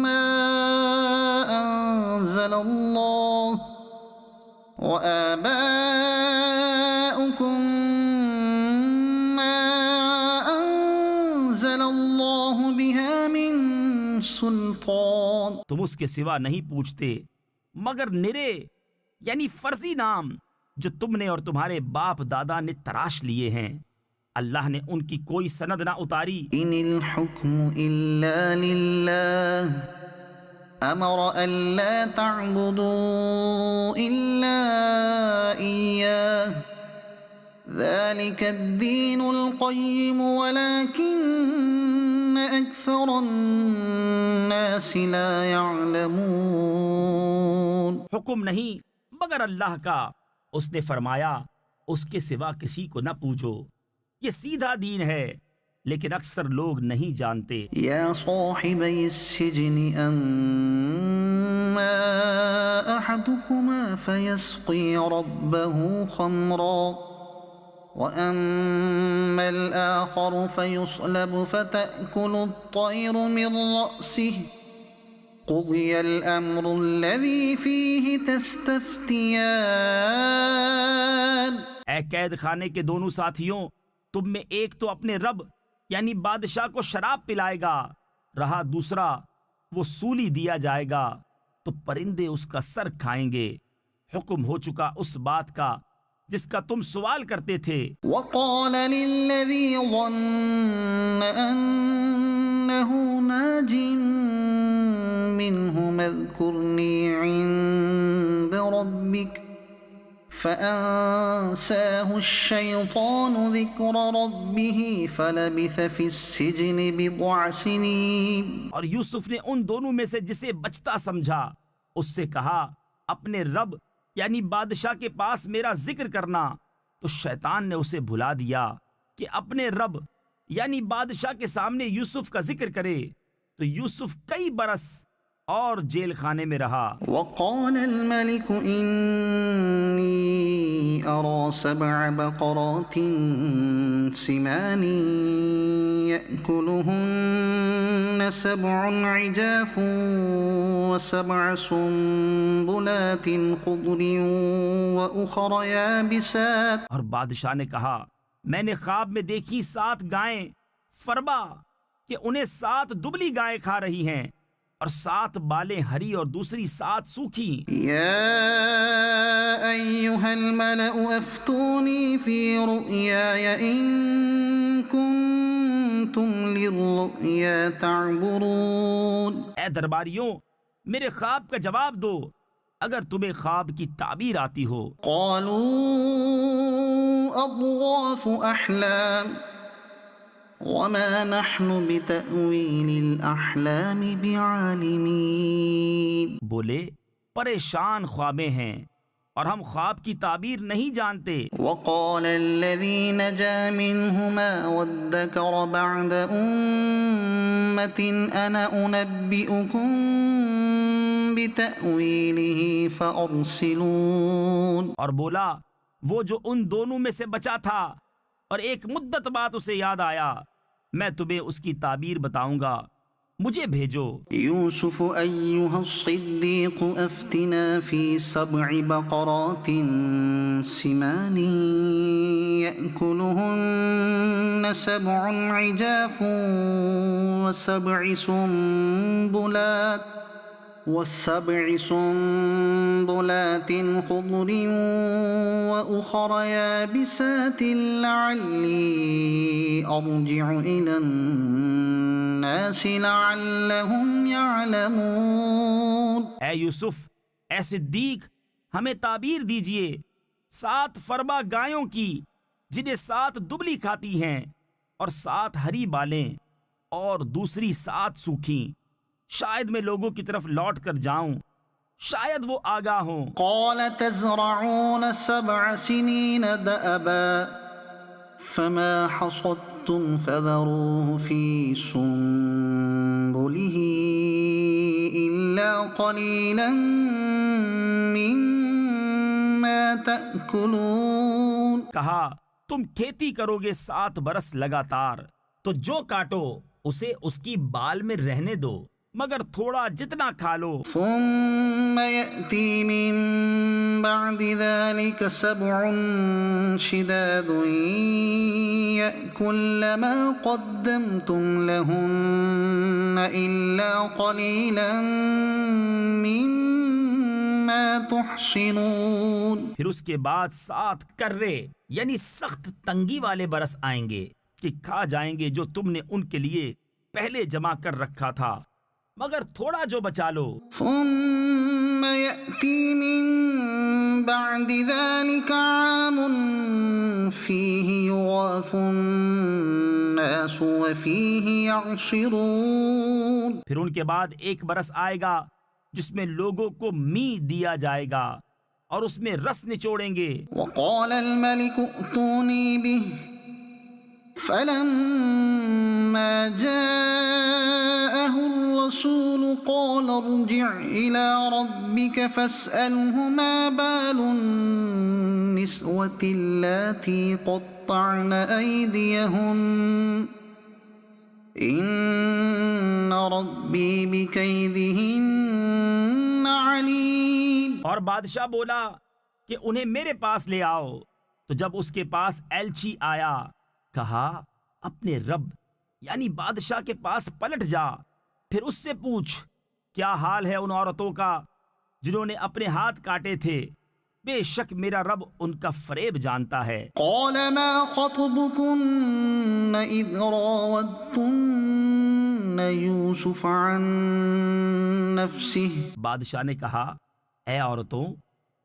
ما أنزل الله بها من سلطان۔ تم اس کے سوا نہیں پوچھتے مگر نرے یعنی فرضی نام جو تم نے اور تمہارے باپ دادا نے تراش لیے ہیں، اللہ نے ان کی کوئی سند نہ اتاری۔ ان الحکم الا للہ امر الا تعبدوا الا ایاہ ذلك الدین القیم ولكن اکثر الناس لا يعلمون۔ حکم نہیں مگر اللہ کا، اس نے فرمایا اس کے سوا کسی کو نہ پوجو، یہ سیدھا دین ہے لیکن اکثر لوگ نہیں جانتے۔ یا صاحبی السجن اما احدکما فیسقی ربه خمرا واما الاخر فیصلب فتأکل الطیر من رأسه قضی الامر الذی فیہ تستفتیان۔ اے قید خانے کے دونوں ساتھیوں، تم میں ایک تو اپنے رب یعنی بادشاہ کو شراب پلائے گا، رہا دوسرا وہ سولی دیا جائے گا تو پرندے اس کا سر کھائیں گے۔ حکم ہو چکا اس بات کا جس کا تم سوال کرتے تھے۔ وقال للذی ظن انه ناج منهم اذكرني عند ربك فأنساه الشيطان ذكر ربه فلبث في السجن بضع سنين. اور یوسف نے ان دونوں میں سے جسے بچتا سمجھا اس سے کہا اپنے رب یعنی بادشاہ کے پاس میرا ذکر کرنا، تو شیطان نے اسے بھلا دیا کہ اپنے رب یعنی بادشاہ کے سامنے یوسف کا ذکر کرے، تو یوسف کئی برس اور جیل خانے میں رہا. وقال الملك إني أرى 7 بقرات سمان يأكلهن 7 عجاف و7 سنبلات خضر وأخر يابسات. اور بادشاہ نے کہا میں نے خواب میں دیکھی 7 گائیں فربا کہ انہیں 7 دبلی گائیں کھا رہی ہیں اور 7 بالیں ہری اور دوسری 7 سوکھی. يا أيها الملأ أفتوني في رؤياي إن كنتم للرؤيا تعبرون. اے درباریوں میرے خواب کا جواب دو اگر تمہیں خواب کی تعبیر آتی ہو. قالوا أضغاث أحلام وما نحن بتأويل الأحلام بعالمين. بولے پریشان خوابیں ہیں اور ہم خواب کی تعبیر نہیں جانتے. وقال الذي نجا منهما وادكر بعد أمة أنا أنبئكم بتأويله فأرسلون. اور بولا وہ جو ان دونوں میں سے بچا تھا اور ایک مدت بعد اسے یاد آیا میں تمہیں اس کی تعبیر بتاؤں گا، مجھے بھیجو. يوسف أيها الصديق أفتنا في 7 بقرات سمان يأكلهن 7 عجاف و7 سنبلات خضر وأخر يابسات لعلي أرجع إلى الناس لعلهم يعلمون. اے یوسف اے صدیق ہمیں تعبیر دیجئے 7 فربا گایوں کی جنہیں 7 دبلی کھاتی ہیں اور 7 ہری بالیں اور دوسری 7 سوکھی، شاید میں لوگوں کی طرف لوٹ کر جاؤں، شاید وہ آگاہ ہوں. قال تزرعون 7 سنين دأبا فما حصدتم فذروه في سنبله إلا قليلا مما تأكلون. کہا تم کھیتی کرو گے 7 برس لگاتار، تو جو کاٹو اسے اس کی بال میں رہنے دو مگر تھوڑا جتنا کھا لو. ثم يأتي من بعد ذلك 7 شداد يأكل ما قدمتم لهن إلا قليلا مما تحصنون. پھر اس کے بعد 7 کرے یعنی سخت تنگی والے برس آئیں گے کہ کھا جائیں گے جو تم نے ان کے لیے پہلے جمع کر رکھا تھا مگر تھوڑا جو بچا لو. ثم يأتي من بعد ذلك عام فيه يغاث الناس وفيه يعصرون. پھر ان کے بعد ایک برس آئے گا جس میں لوگوں کو می دیا جائے گا اور اس میں رس نچوڑیں گے. وقال الملك ائتوني به فلما جاءه الرسول قال ارجع إلى ربك فاسأله ما بال النسوة اللاتي قطعن أيديهن إن ربي بكيدهن عليم. اور بادشاہ بولا کہ انہیں میرے پاس لے آؤ. تو جب اس کے پاس ایلچی آیا کہا اپنے رب یعنی بادشاہ کے پاس پلٹ جا، پھر اس سے پوچھ کیا حال ہے ان عورتوں کا جنہوں نے اپنے ہاتھ کاٹے تھے، بے شک میرا رب ان کا فریب جانتا ہے. قال ما خطبكن إذ راودتن يوسف عن نفسه. بادشاہ نے کہا اے عورتوں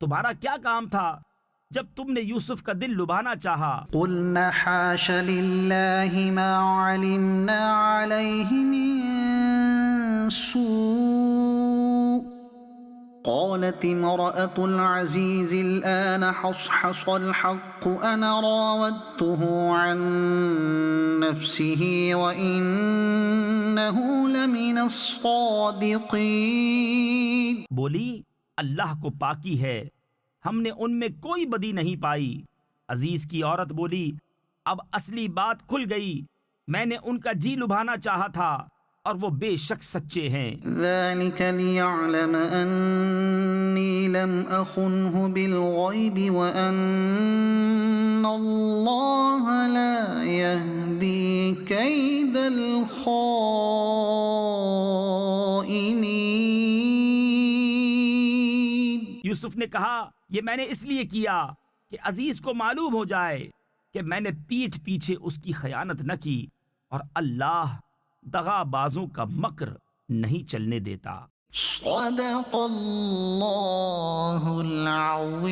تمہارا کیا کام تھا جب تم نے یوسف کا دل لبھانا چاہا قلنا حاش لله ما علمنا عليه من سوء قالت امرأة العزيز الآن حصحص الحق أنا راودته عن نفسه وإنه لمن الصادقين. بولی اللہ کو پاکی ہے، ہم نے ان میں کوئی بدی نہیں پائی. عزیز کی عورت بولی اب اصلی بات کھل گئی، میں نے ان کا جی لبھانا چاہا تھا اور وہ بے شک سچے ہیں. ذلك ليعلم أني لم أخنه بالغيب وأن الله لا يهدي كيد الخائنين. یوسف نے کہا یہ میں نے اس لیے کیا کہ عزیز کو معلوم ہو جائے کہ میں نے پیٹھ پیچھے اس کی خیانت نہ کی، اور اللہ دغا بازوں کا مکر نہیں چلنے دیتا. صدق اللہ العظیم.